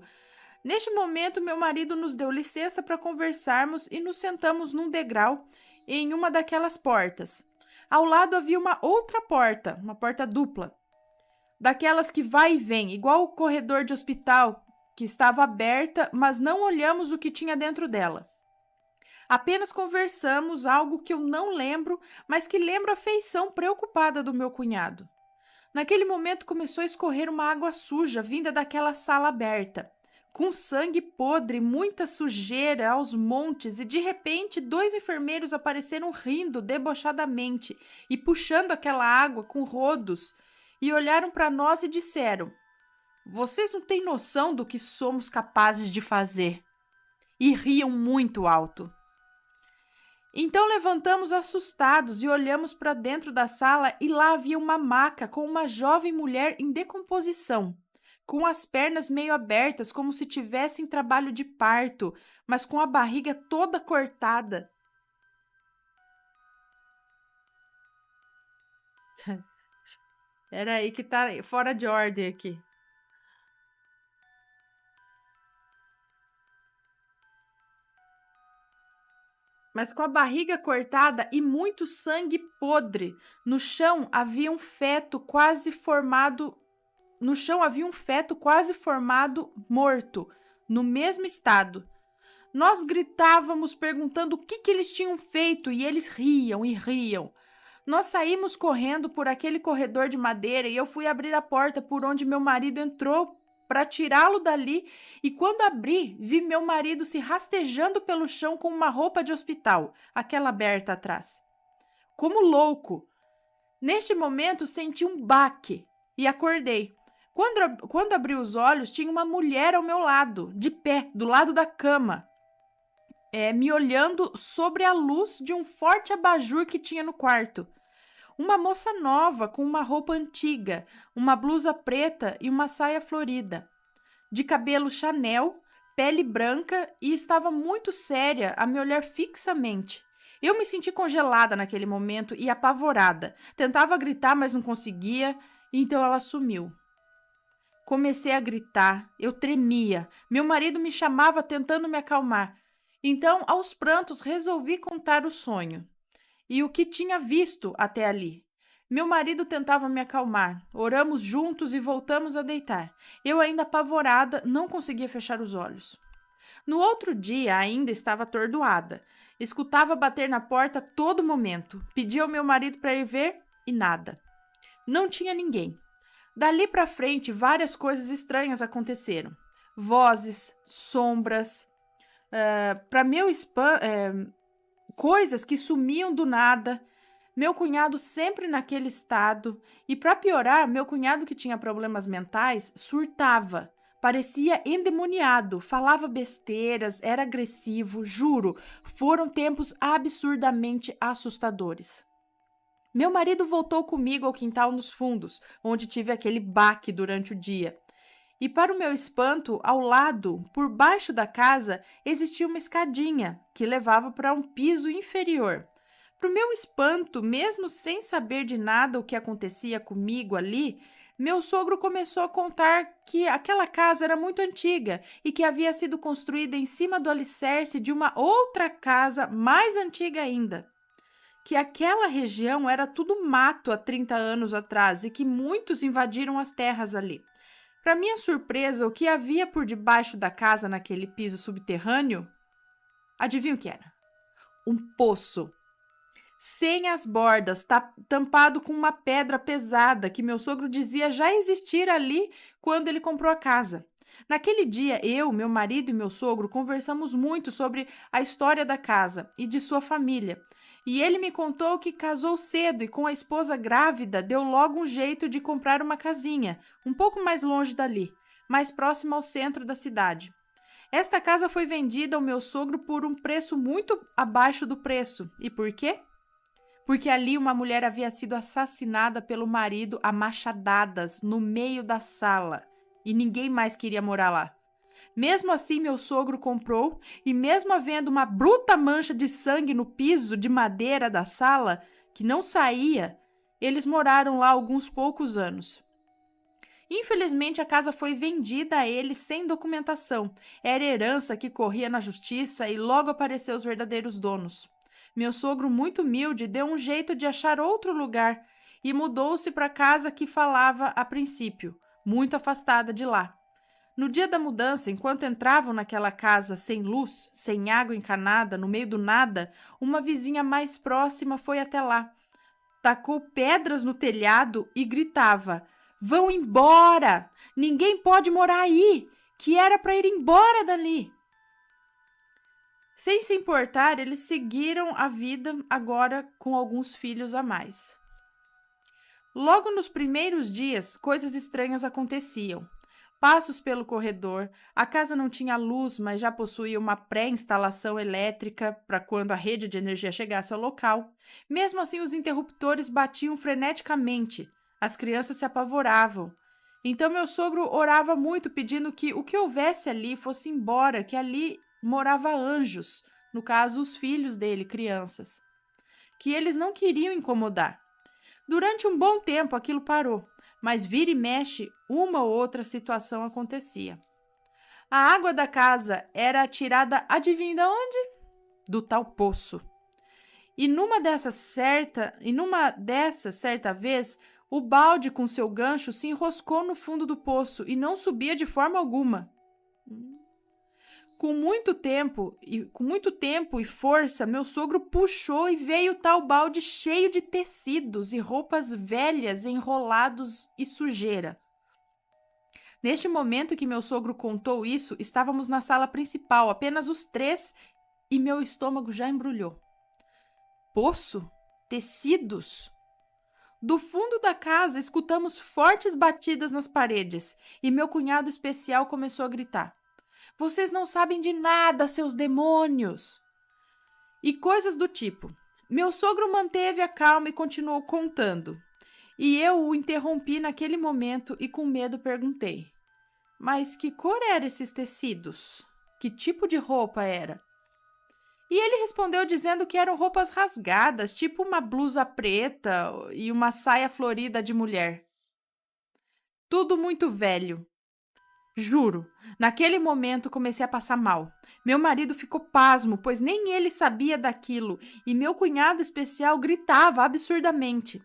Neste momento, meu marido nos deu licença para conversarmos e nos sentamos num degrau em uma daquelas portas. Ao lado havia uma outra porta, uma porta dupla, daquelas que vai e vem, igual o corredor de hospital, que estava aberta, mas não olhamos o que tinha dentro dela. Apenas conversamos algo que eu não lembro, mas que lembro a feição preocupada do meu cunhado. Naquele momento começou a escorrer uma água suja vinda daquela sala aberta, com sangue podre, muita sujeira aos montes, e de repente 2 enfermeiros apareceram rindo debochadamente e puxando aquela água com rodos, e olharam para nós e disseram: "Vocês não têm noção do que somos capazes de fazer." E riam muito alto. Então levantamos assustados e olhamos para dentro da sala e lá havia uma maca com uma jovem mulher em decomposição, com as pernas meio abertas como se tivesse em trabalho de parto, mas com a barriga toda cortada. Era aí que tá fora de ordem aqui. Mas com a barriga cortada e muito sangue podre. No chão havia um feto quase formado, morto, no mesmo estado. Nós gritávamos perguntando o que eles tinham feito e eles riam e riam. Nós saímos correndo por aquele corredor de madeira e eu fui abrir a porta por onde meu marido entrou para tirá-lo dali, e quando abri, vi meu marido se rastejando pelo chão com uma roupa de hospital, aquela aberta atrás. Como louco. Neste momento senti um baque e acordei. Quando abri os olhos, tinha uma mulher ao meu lado, de pé, do lado da cama. me olhando sobre a luz de um forte abajur que tinha no quarto. Uma moça nova com uma roupa antiga, uma blusa preta e uma saia florida, de cabelo Chanel, pele branca e estava muito séria a me olhar fixamente. Eu me senti congelada naquele momento e apavorada. Tentava gritar, mas não conseguia, então ela sumiu. Comecei a gritar, eu tremia. Meu marido me chamava tentando me acalmar. Então, aos prantos, resolvi contar o sonho e o que tinha visto até ali. Meu marido tentava me acalmar. Oramos juntos e voltamos a deitar. Eu, ainda apavorada, não conseguia fechar os olhos. No outro dia, ainda estava atordoada. Escutava bater na porta a todo momento. Pedi ao meu marido para ir ver e nada. Não tinha ninguém. Dali para frente, várias coisas estranhas aconteceram. Vozes, sombras, para meu coisas que sumiam do nada. Meu cunhado sempre naquele estado. E para piorar, meu cunhado, que tinha problemas mentais, surtava. Parecia endemoniado, falava besteiras, era agressivo, juro. Foram tempos absurdamente assustadores. Meu marido voltou comigo ao quintal nos fundos, onde tive aquele baque durante o dia. E, para o meu espanto, ao lado, por baixo da casa, existia uma escadinha que levava para um piso inferior. Para o meu espanto, mesmo sem saber de nada o que acontecia comigo ali, meu sogro começou a contar que aquela casa era muito antiga e que havia sido construída em cima do alicerce de uma outra casa mais antiga ainda. Que aquela região era tudo mato há 30 anos atrás e que muitos invadiram as terras ali. Para minha surpresa, o que havia por debaixo da casa naquele piso subterrâneo? Adivinha o que era? Um poço. Sem as bordas, tampado com uma pedra pesada que meu sogro dizia já existir ali quando ele comprou a casa. Naquele dia, eu, meu marido e meu sogro conversamos muito sobre a história da casa e de sua família. E ele me contou que casou cedo e, com a esposa grávida, deu logo um jeito de comprar uma casinha, um pouco mais longe dali, mais próxima ao centro da cidade. Esta casa foi vendida ao meu sogro por um preço muito abaixo do preço. E por quê? Porque ali uma mulher havia sido assassinada pelo marido a machadadas no meio da sala e ninguém mais queria morar lá. Mesmo assim, meu sogro comprou e, mesmo havendo uma bruta mancha de sangue no piso de madeira da sala, que não saía, eles moraram lá alguns poucos anos. Infelizmente, a casa foi vendida a eles sem documentação. Era herança que corria na justiça e logo apareceu os verdadeiros donos. Meu sogro, muito humilde, deu um jeito de achar outro lugar e mudou-se para a casa que falava a princípio, muito afastada de lá. No dia da mudança, enquanto entravam naquela casa sem luz, sem água encanada, no meio do nada, uma vizinha mais próxima foi até lá. Tacou pedras no telhado e gritava: "Vão embora! Ninguém pode morar aí! Que era para ir embora dali!" Sem se importar, eles seguiram a vida, agora com alguns filhos a mais. Logo nos primeiros dias, coisas estranhas aconteciam. Passos pelo corredor, a casa não tinha luz, mas já possuía uma pré-instalação elétrica para quando a rede de energia chegasse ao local. Mesmo assim, os interruptores batiam freneticamente. As crianças se apavoravam. Então meu sogro orava muito, pedindo que o que houvesse ali fosse embora, que ali morava anjos, no caso os filhos dele, crianças, que eles não queriam incomodar. Durante um bom tempo aquilo parou, mas vira e mexe uma ou outra situação acontecia. A água da casa era tirada, adivinha de onde? Do tal poço. E numa dessas, certa vez, o balde com seu gancho se enroscou no fundo do poço e não subia de forma alguma. Com muito tempo e força, meu sogro puxou e veio tal balde cheio de tecidos e roupas velhas, enrolados e sujeira. Neste momento que meu sogro contou isso, estávamos na sala principal, apenas os três, e meu estômago já embrulhou. Poço? Tecidos? Do fundo da casa, escutamos fortes batidas nas paredes e meu cunhado especial começou a gritar. Vocês não sabem de nada, seus demônios! E coisas do tipo. Meu sogro manteve a calma e continuou contando. E eu o interrompi naquele momento e com medo perguntei: mas que cor eram esses tecidos? Que tipo de roupa era? E ele respondeu dizendo que eram roupas rasgadas, tipo uma blusa preta e uma saia florida de mulher. Tudo muito velho. Juro, naquele momento comecei a passar mal. Meu marido ficou pasmo, pois nem ele sabia daquilo, e meu cunhado especial gritava absurdamente.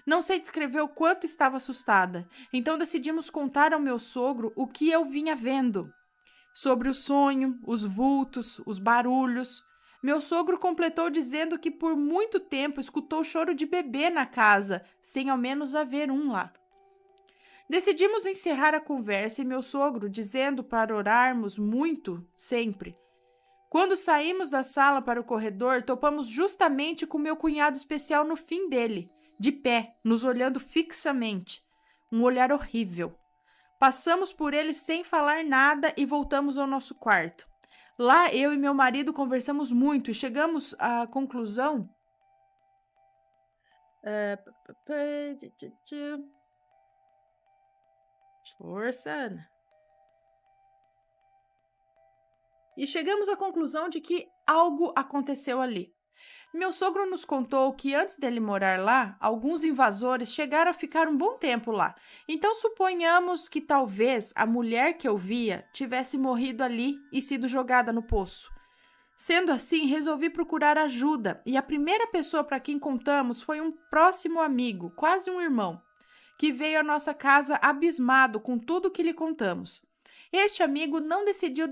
Não sei descrever o quanto estava assustada, então decidimos contar ao meu sogro o que eu vinha vendo. Sobre o sonho, os vultos, os barulhos. Meu sogro completou dizendo que por muito tempo escutou choro de bebê na casa, sem ao menos haver um lá. Decidimos encerrar a conversa e meu sogro dizendo para orarmos muito, sempre. Quando saímos da sala para o corredor, topamos justamente com meu cunhado especial no fim dele, de pé, nos olhando fixamente. Um olhar horrível. Passamos por ele sem falar nada e voltamos ao nosso quarto. Lá, eu e meu marido conversamos muito e chegamos à conclusão... Força. E chegamos à conclusão de que algo aconteceu ali. Meu sogro nos contou que antes dele morar lá, alguns invasores chegaram a ficar um bom tempo lá. Então suponhamos que talvez a mulher que eu via tivesse morrido ali e sido jogada no poço. Sendo assim, resolvi procurar ajuda e a primeira pessoa para quem contamos foi um próximo amigo, quase um irmão, que veio à nossa casa abismado com tudo que lhe contamos. Este amigo então decidiu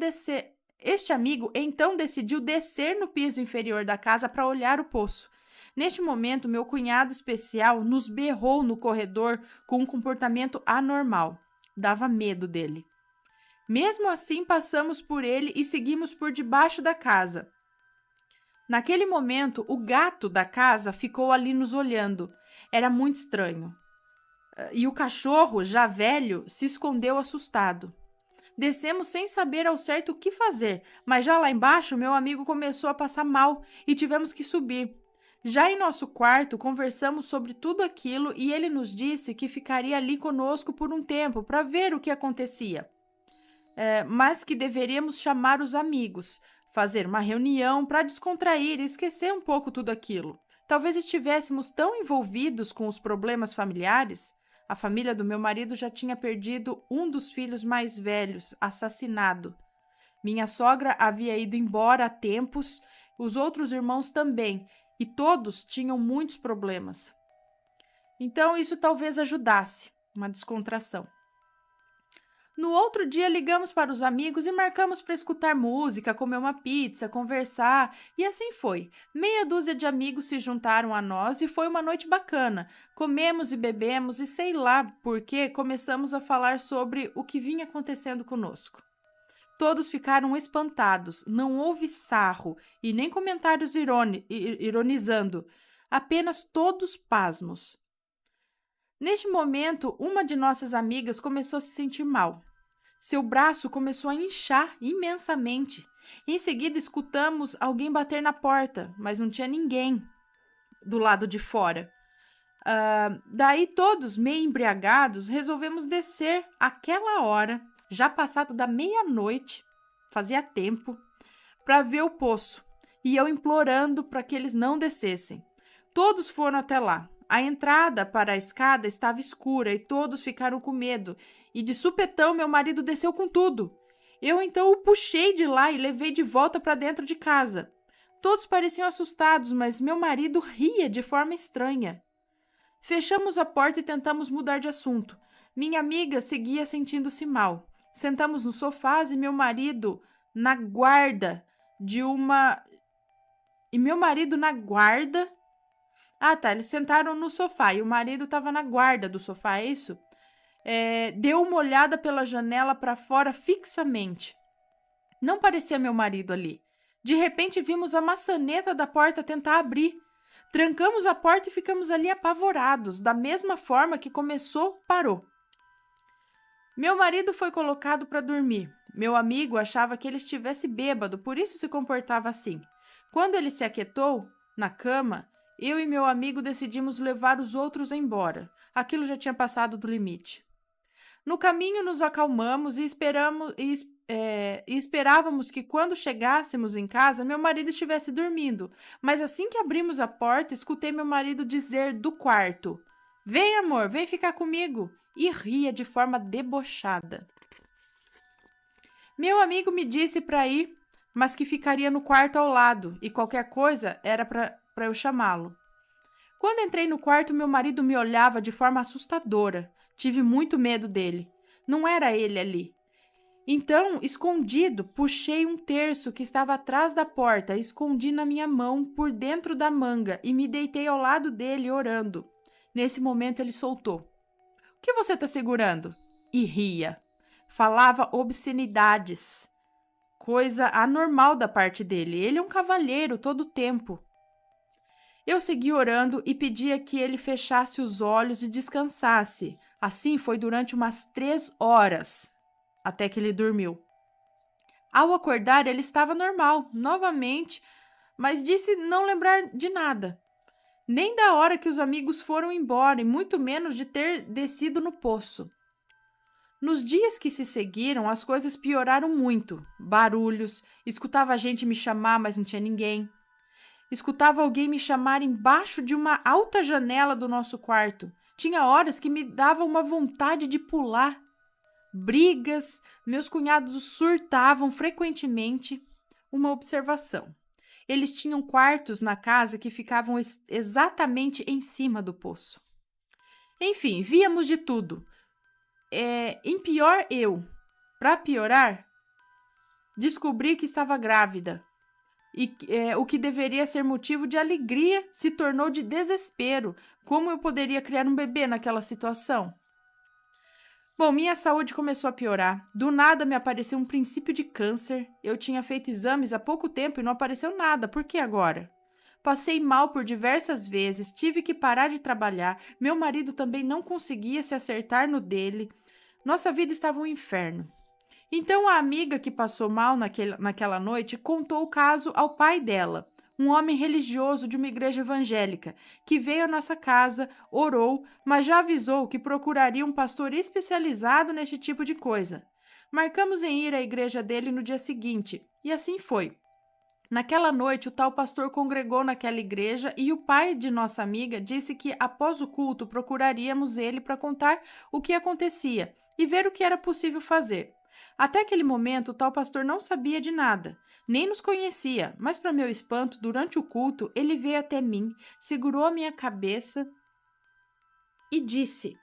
descer no piso inferior da casa para olhar o poço. Neste momento, meu cunhado especial nos berrou no corredor com um comportamento anormal. Dava medo dele. Mesmo assim, passamos por ele e seguimos por debaixo da casa. Naquele momento, o gato da casa ficou ali nos olhando. Era muito estranho. E o cachorro, já velho, se escondeu assustado. Descemos sem saber ao certo o que fazer, mas já lá embaixo meu amigo começou a passar mal e tivemos que subir. Já em nosso quarto, conversamos sobre tudo aquilo e ele nos disse que ficaria ali conosco por um tempo para ver o que acontecia. Mas que deveríamos chamar os amigos, fazer uma reunião para descontrair e esquecer um pouco tudo aquilo. Talvez estivéssemos tão envolvidos com os problemas familiares. A família do meu marido já tinha perdido um dos filhos mais velhos, assassinado. Minha sogra havia ido embora há tempos, os outros irmãos também, e todos tinham muitos problemas. Então isso talvez ajudasse, uma descontração. No outro dia ligamos para os amigos e marcamos para escutar música, comer uma pizza, conversar, e assim foi. Meia dúzia de amigos se juntaram a nós e foi uma noite bacana. Comemos e bebemos e sei lá por que começamos a falar sobre o que vinha acontecendo conosco. Todos ficaram espantados, não houve sarro e nem comentários ironizando, apenas todos pasmos. Neste momento, uma de nossas amigas começou a se sentir mal. Seu braço começou a inchar imensamente. Em seguida, escutamos alguém bater na porta, mas não tinha ninguém do lado de fora. Daí, todos, meio embriagados, resolvemos descer àquela hora, já passado da meia-noite, fazia tempo, para ver o poço, e eu implorando para que eles não descessem. Todos foram até lá. A entrada para a escada estava escura e todos ficaram com medo, e de supetão meu marido desceu com tudo. Eu então o puxei de lá e levei de volta para dentro de casa. Todos pareciam assustados, mas meu marido ria de forma estranha. Fechamos a porta e tentamos mudar de assunto. Minha amiga seguia sentindo-se mal. Sentamos nos sofás e meu marido na guarda de uma... eles sentaram no sofá e o marido estava na guarda do sofá, é isso? Deu uma olhada pela janela para fora fixamente. Não parecia meu marido ali. De repente vimos a maçaneta da porta tentar abrir. Trancamos a porta e ficamos ali apavorados. Da mesma forma que começou, parou. Meu marido foi colocado para dormir. Meu amigo achava que ele estivesse bêbado, por isso se comportava assim. Quando ele se aquietou, na cama, eu e meu amigo decidimos levar os outros embora. Aquilo já tinha passado do limite. No caminho, nos acalmamos e esperávamos que quando chegássemos em casa, meu marido estivesse dormindo. Mas assim que abrimos a porta, escutei meu marido dizer do quarto: "Vem, amor, vem ficar comigo", e ria de forma debochada. Meu amigo me disse para ir, mas que ficaria no quarto ao lado e qualquer coisa era para eu chamá-lo. Quando entrei no quarto, meu marido me olhava de forma assustadora. Tive muito medo dele. Não era ele ali. Então, escondido, puxei um terço que estava atrás da porta, escondi na minha mão por dentro da manga e me deitei ao lado dele orando. Nesse momento ele soltou: "O que você está segurando?" E ria. Falava obscenidades. Coisa anormal da parte dele. Ele é um cavalheiro todo o tempo. Eu segui orando e pedia que ele fechasse os olhos e descansasse. Assim foi durante umas 3 horas, até que ele dormiu. Ao acordar, ele estava normal, novamente, mas disse não lembrar de nada. Nem da hora que os amigos foram embora, e muito menos de ter descido no poço. Nos dias que se seguiram, as coisas pioraram muito. Barulhos, escutava a gente me chamar, mas não tinha ninguém. Escutava alguém me chamar embaixo de uma alta janela do nosso quarto. Tinha horas que me dava uma vontade de pular. Brigas, meus cunhados surtavam frequentemente. Uma observação: eles tinham quartos na casa que ficavam exatamente em cima do poço. Enfim, víamos de tudo. Em pior eu. Para piorar, descobri que estava grávida. E o que deveria ser motivo de alegria se tornou de desespero. Como eu poderia criar um bebê naquela situação? Bom, minha saúde começou a piorar. Do nada me apareceu um princípio de câncer. Eu tinha feito exames há pouco tempo e não apareceu nada. Por que agora? Passei mal por diversas vezes, tive que parar de trabalhar. Meu marido também não conseguia se acertar no dele. Nossa vida estava um inferno. Então a amiga que passou mal naquela noite contou o caso ao pai dela, um homem religioso de uma igreja evangélica, que veio à nossa casa, orou, mas já avisou que procuraria um pastor especializado neste tipo de coisa. Marcamos em ir à igreja dele no dia seguinte, e assim foi. Naquela noite, o tal pastor congregou naquela igreja e o pai de nossa amiga disse que após o culto procuraríamos ele para contar o que acontecia e ver o que era possível fazer. Até aquele momento, o tal pastor não sabia de nada, nem nos conhecia, mas para meu espanto, durante o culto, ele veio até mim, segurou a minha cabeça e disse: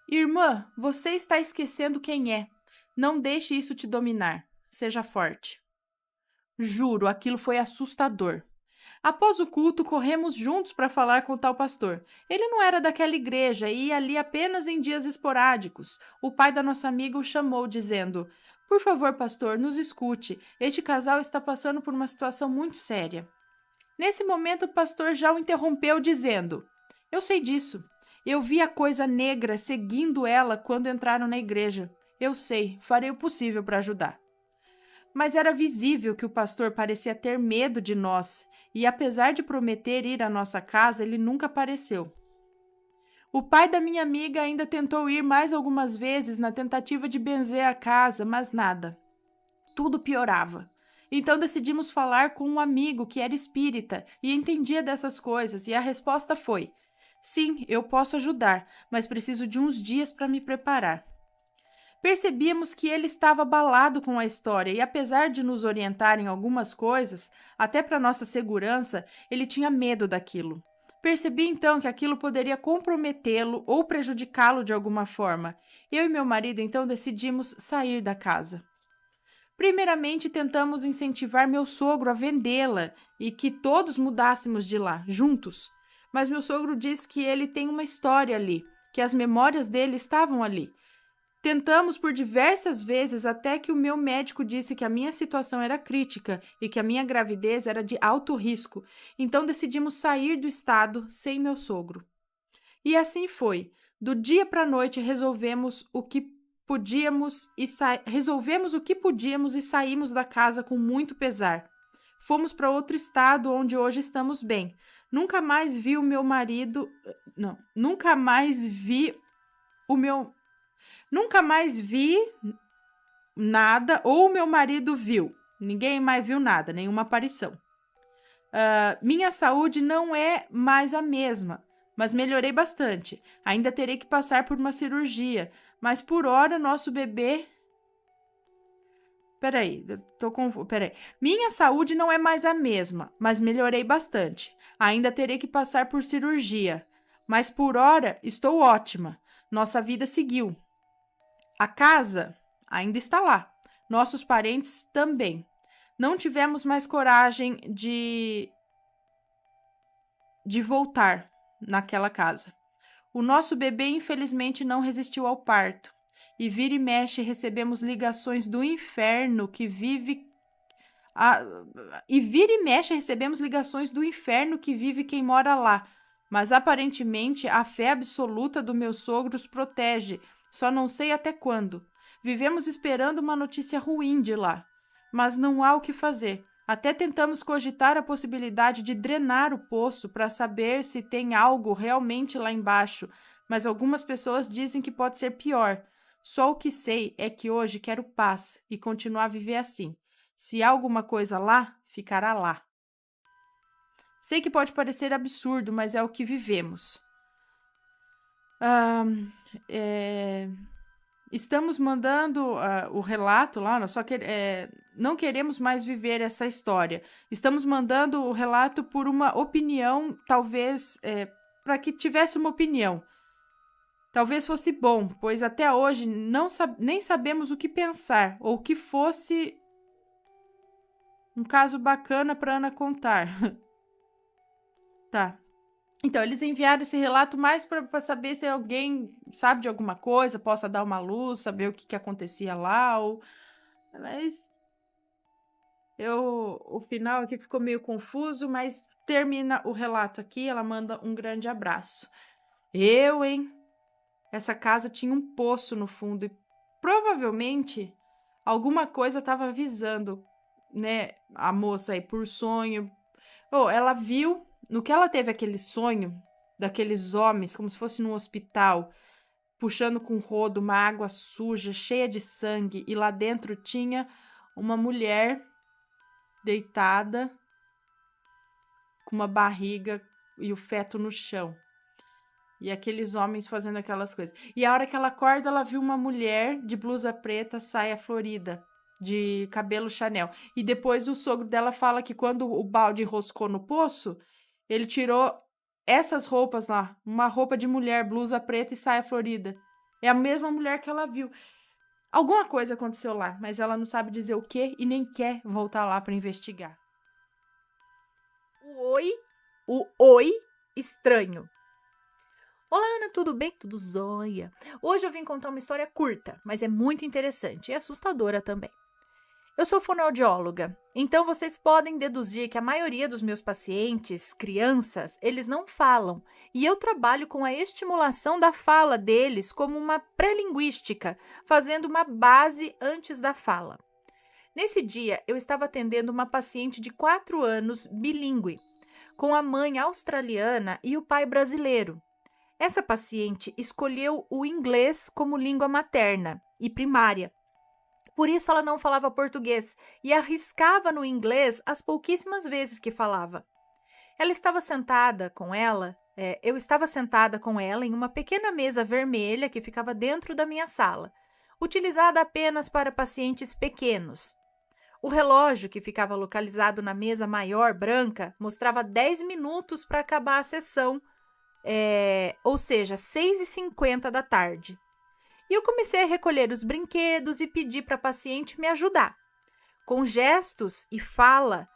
"Irmã, você está esquecendo quem é. Não deixe isso te dominar. Seja forte." Juro, aquilo foi assustador. Após o culto, corremos juntos para falar com o tal pastor. Ele não era daquela igreja e ia ali apenas em dias esporádicos. O pai da nossa amiga o chamou, dizendo: "Por favor, pastor, nos escute. Este casal está passando por uma situação muito séria." Nesse momento, o pastor já o interrompeu, dizendo: "Eu sei disso. Eu vi a coisa negra seguindo ela quando entraram na igreja. Eu sei, farei o possível para ajudar." Mas era visível que o pastor parecia ter medo de nós, e apesar de prometer ir à nossa casa, ele nunca apareceu. O pai da minha amiga ainda tentou ir mais algumas vezes na tentativa de benzer a casa, mas nada. Tudo piorava. Então decidimos falar com um amigo que era espírita e entendia dessas coisas, e a resposta foi: "Sim, eu posso ajudar, mas preciso de uns dias para me preparar." Percebíamos que ele estava abalado com a história e, apesar de nos orientar em algumas coisas, até para nossa segurança, ele tinha medo daquilo. Percebi então que aquilo poderia comprometê-lo ou prejudicá-lo de alguma forma. Eu e meu marido então decidimos sair da casa. Primeiramente, tentamos incentivar meu sogro a vendê-la e que todos mudássemos de lá, juntos. Mas meu sogro disse que ele tem uma história ali, que as memórias dele estavam ali. Tentamos por diversas vezes até que o meu médico disse que a minha situação era crítica e que a minha gravidez era de alto risco. Então decidimos sair do estado sem meu sogro. E assim foi. Do dia para a noite resolvemos o que podíamos e saímos da casa com muito pesar. Fomos para outro estado onde hoje estamos bem. Nunca mais vi o meu marido. Não, nunca mais vi o meu. Nunca mais vi nada ou o meu marido viu. Ninguém mais viu nada, nenhuma aparição. Minha saúde não é mais a mesma, mas melhorei bastante. Ainda terei que passar por uma cirurgia, mas por hora nosso bebê. Peraí. Minha saúde não é mais a mesma, mas melhorei bastante. Ainda terei que passar por cirurgia, mas por hora estou ótima. Nossa vida seguiu. A casa ainda está lá. Nossos parentes também. Não tivemos mais coragem de voltar naquela casa. O nosso bebê infelizmente não resistiu ao parto. E vira e mexe recebemos ligações do inferno que vive quem mora lá. Mas aparentemente a fé absoluta do meu sogro os protege. Só não sei até quando. Vivemos esperando uma notícia ruim de lá. Mas não há o que fazer. Até tentamos cogitar a possibilidade de drenar o poço para saber se tem algo realmente lá embaixo. Mas algumas pessoas dizem que pode ser pior. Só o que sei é que hoje quero paz e continuar a viver assim. Se há alguma coisa lá, ficará lá. Sei que pode parecer absurdo, mas é o que vivemos. Estamos mandando o relato lá, só que não queremos mais viver essa história. Estamos mandando o relato por uma opinião, talvez para que tivesse uma opinião. Talvez fosse bom, pois até hoje nem sabemos o que pensar ou que fosse um caso bacana para Ana contar. Tá. Então, eles enviaram esse relato mais para saber se alguém sabe de alguma coisa, possa dar uma luz, saber o que acontecia lá. Mas o final aqui ficou meio confuso, mas termina o relato aqui. Ela manda um grande abraço. Hein? Essa casa tinha um poço no fundo e provavelmente alguma coisa estava avisando, né, a moça aí por sonho. Ela viu, no que ela teve aquele sonho daqueles homens, como se fosse num hospital, puxando com rodo uma água suja, cheia de sangue, e lá dentro tinha uma mulher deitada com uma barriga e o feto no chão. E aqueles homens fazendo aquelas coisas. E a hora que ela acorda, ela viu uma mulher de blusa preta, saia florida, de cabelo Chanel. E depois o sogro dela fala que quando o balde enroscou no poço, ele tirou essas roupas lá. Uma roupa de mulher, blusa preta e saia florida. É a mesma mulher que ela viu. Alguma coisa aconteceu lá, mas ela não sabe dizer o quê e nem quer voltar lá para investigar. O oi estranho. Olá, Ana, tudo bem? Tudo jóia. Hoje eu vim contar uma história curta, mas é muito interessante e assustadora também. Eu sou fonoaudióloga, então vocês podem deduzir que a maioria dos meus pacientes, crianças, eles não falam, e eu trabalho com a estimulação da fala deles como uma pré-linguística, fazendo uma base antes da fala. Nesse dia, eu estava atendendo uma paciente de 4 anos bilíngue, com a mãe australiana e o pai brasileiro. Essa paciente escolheu o inglês como língua materna e primária. Por isso, ela não falava português e arriscava no inglês as pouquíssimas vezes que falava. Eu estava sentada com ela em uma pequena mesa vermelha que ficava dentro da minha sala, utilizada apenas para pacientes pequenos. O relógio, que ficava localizado na mesa maior branca, mostrava 10 minutos para acabar a sessão, ou seja, 6h50 da tarde. E eu comecei a recolher os brinquedos e pedi para a paciente me ajudar. Com gestos e fala.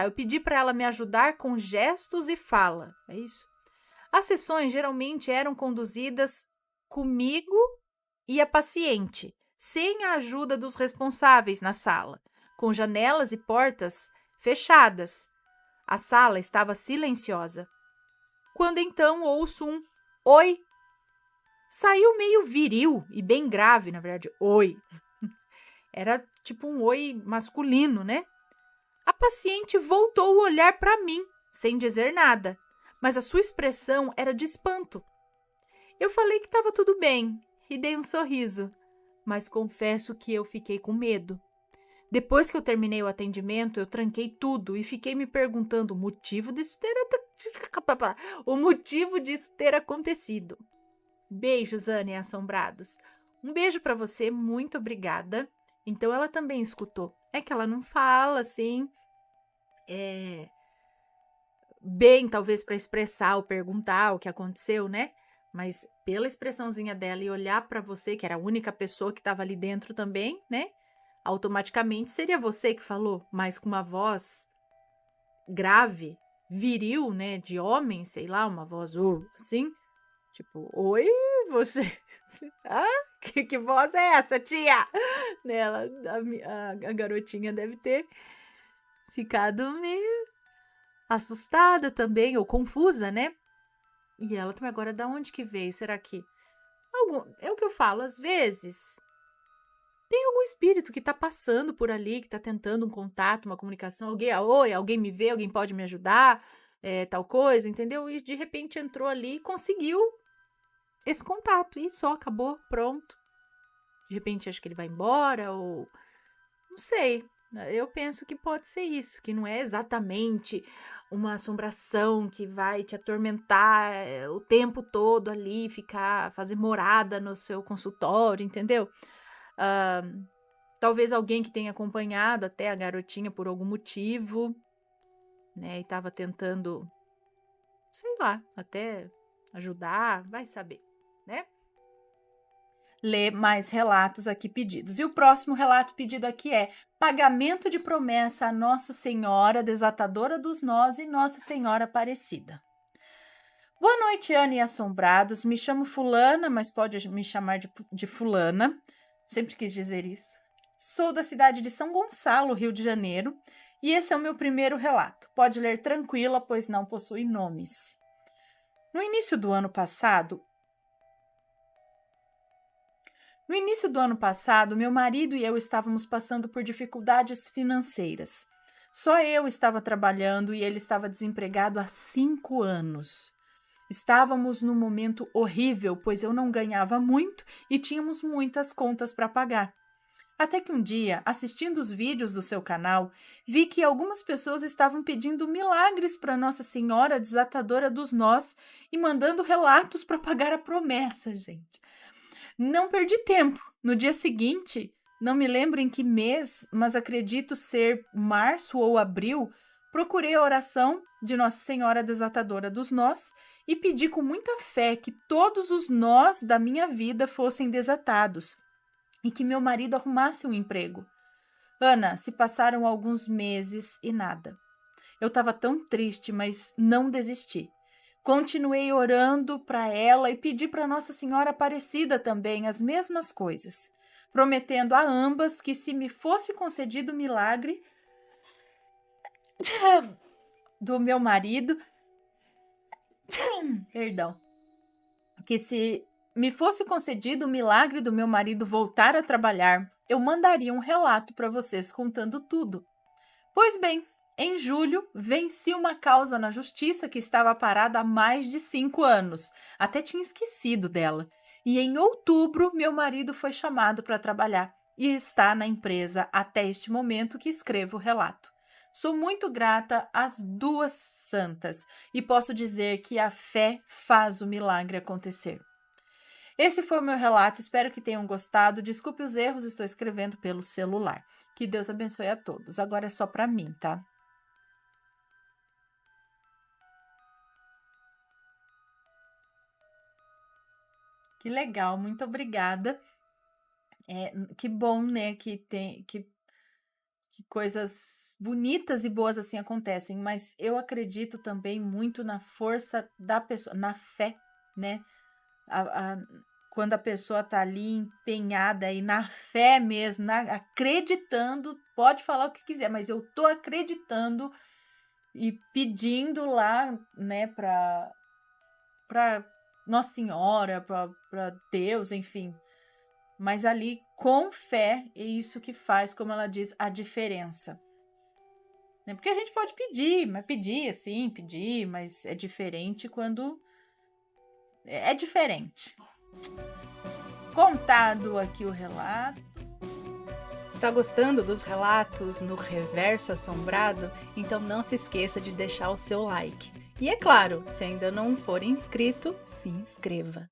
Eu pedi para ela me ajudar com gestos e fala. É isso? As sessões geralmente eram conduzidas comigo e a paciente, sem a ajuda dos responsáveis na sala, com janelas e portas fechadas. A sala estava silenciosa. Quando então ouço um oi. Saiu meio viril e bem grave, na verdade, oi. Era tipo um oi masculino, né? A paciente voltou o olhar para mim, sem dizer nada, mas a sua expressão era de espanto. Eu falei que estava tudo bem e dei um sorriso, mas confesso que eu fiquei com medo. Depois que eu terminei o atendimento, eu tranquei tudo e fiquei me perguntando o motivo disso ter acontecido. Beijos, Anne assombrados. Um beijo para você, muito obrigada. Então ela também escutou. É que ela não fala assim, bem, talvez para expressar ou perguntar o que aconteceu, né? Mas pela expressãozinha dela e olhar para você, que era a única pessoa que estava ali dentro também, né? Automaticamente seria você que falou, mas com uma voz grave, viril, né? De homem, sei lá, uma voz assim. Tipo, oi, você. Que voz é essa, tia? Nela, a garotinha deve ter ficado meio assustada também, ou confusa, né? E ela também, agora, da onde que veio? Será que. É o que eu falo, às vezes. Tem algum espírito que tá passando por ali, que tá tentando um contato, uma comunicação. Alguém me vê, alguém pode me ajudar, tal coisa, entendeu? E de repente entrou ali e conseguiu esse contato. E só, acabou, pronto. De repente acho que ele vai embora, ou. Não sei. Eu penso que pode ser isso, que não é exatamente uma assombração que vai te atormentar o tempo todo ali, fazer morada no seu consultório, entendeu? Talvez alguém que tenha acompanhado até a garotinha por algum motivo, né? E estava tentando, sei lá, até ajudar, vai saber, né? Ler mais relatos aqui pedidos. E o próximo relato pedido aqui é pagamento de promessa a Nossa Senhora Desatadora dos Nós e Nossa Senhora Aparecida. Boa noite, Anne e assombrados. Me chamo Fulana, mas pode me chamar de Fulana. Sempre quis dizer isso. Sou da cidade de São Gonçalo, Rio de Janeiro, e esse é o meu primeiro relato. Pode ler tranquila, pois não possui nomes. No início do ano passado, meu marido e eu estávamos passando por dificuldades financeiras. Só eu estava trabalhando e ele estava desempregado há 5 anos. Estávamos num momento horrível, pois eu não ganhava muito e tínhamos muitas contas para pagar. Até que um dia, assistindo os vídeos do seu canal, vi que algumas pessoas estavam pedindo milagres para Nossa Senhora Desatadora dos Nós e mandando relatos para pagar a promessa, gente. Não perdi tempo. No dia seguinte, não me lembro em que mês, mas acredito ser março ou abril, procurei a oração de Nossa Senhora Desatadora dos Nós e pedi com muita fé que todos os nós da minha vida fossem desatados e que meu marido arrumasse um emprego. Ana, se passaram alguns meses e nada. Eu estava tão triste, mas não desisti. Continuei orando para ela e pedi para Nossa Senhora Aparecida também as mesmas coisas, prometendo a ambas que se me fosse concedido o milagre do meu marido, que se me fosse concedido o milagre do meu marido voltar a trabalhar, eu mandaria um relato para vocês contando tudo. Pois bem, em julho, venci uma causa na justiça que estava parada há mais de 5 anos. Até tinha esquecido dela. E em outubro, meu marido foi chamado para trabalhar e está na empresa até este momento que escrevo o relato. Sou muito grata às duas santas e posso dizer que a fé faz o milagre acontecer. Esse foi o meu relato, espero que tenham gostado. Desculpe os erros, estou escrevendo pelo celular. Que Deus abençoe a todos. Agora é só para mim, tá? Que legal, muito obrigada. Que bom, né, que coisas bonitas e boas assim acontecem, mas eu acredito também muito na força da pessoa, na fé, né? quando a pessoa tá ali empenhada e na fé mesmo, acreditando, pode falar o que quiser, mas eu tô acreditando e pedindo lá, né, pra Nossa Senhora, pra Deus, enfim. Mas ali, com fé, é isso que faz, como ela diz, a diferença. Né? Porque a gente pode pedir, mas é diferente quando... É diferente. Contado aqui o relato. Está gostando dos relatos no Reverso Assombrado? Então não se esqueça de deixar o seu like. E é claro, se ainda não for inscrito, se inscreva.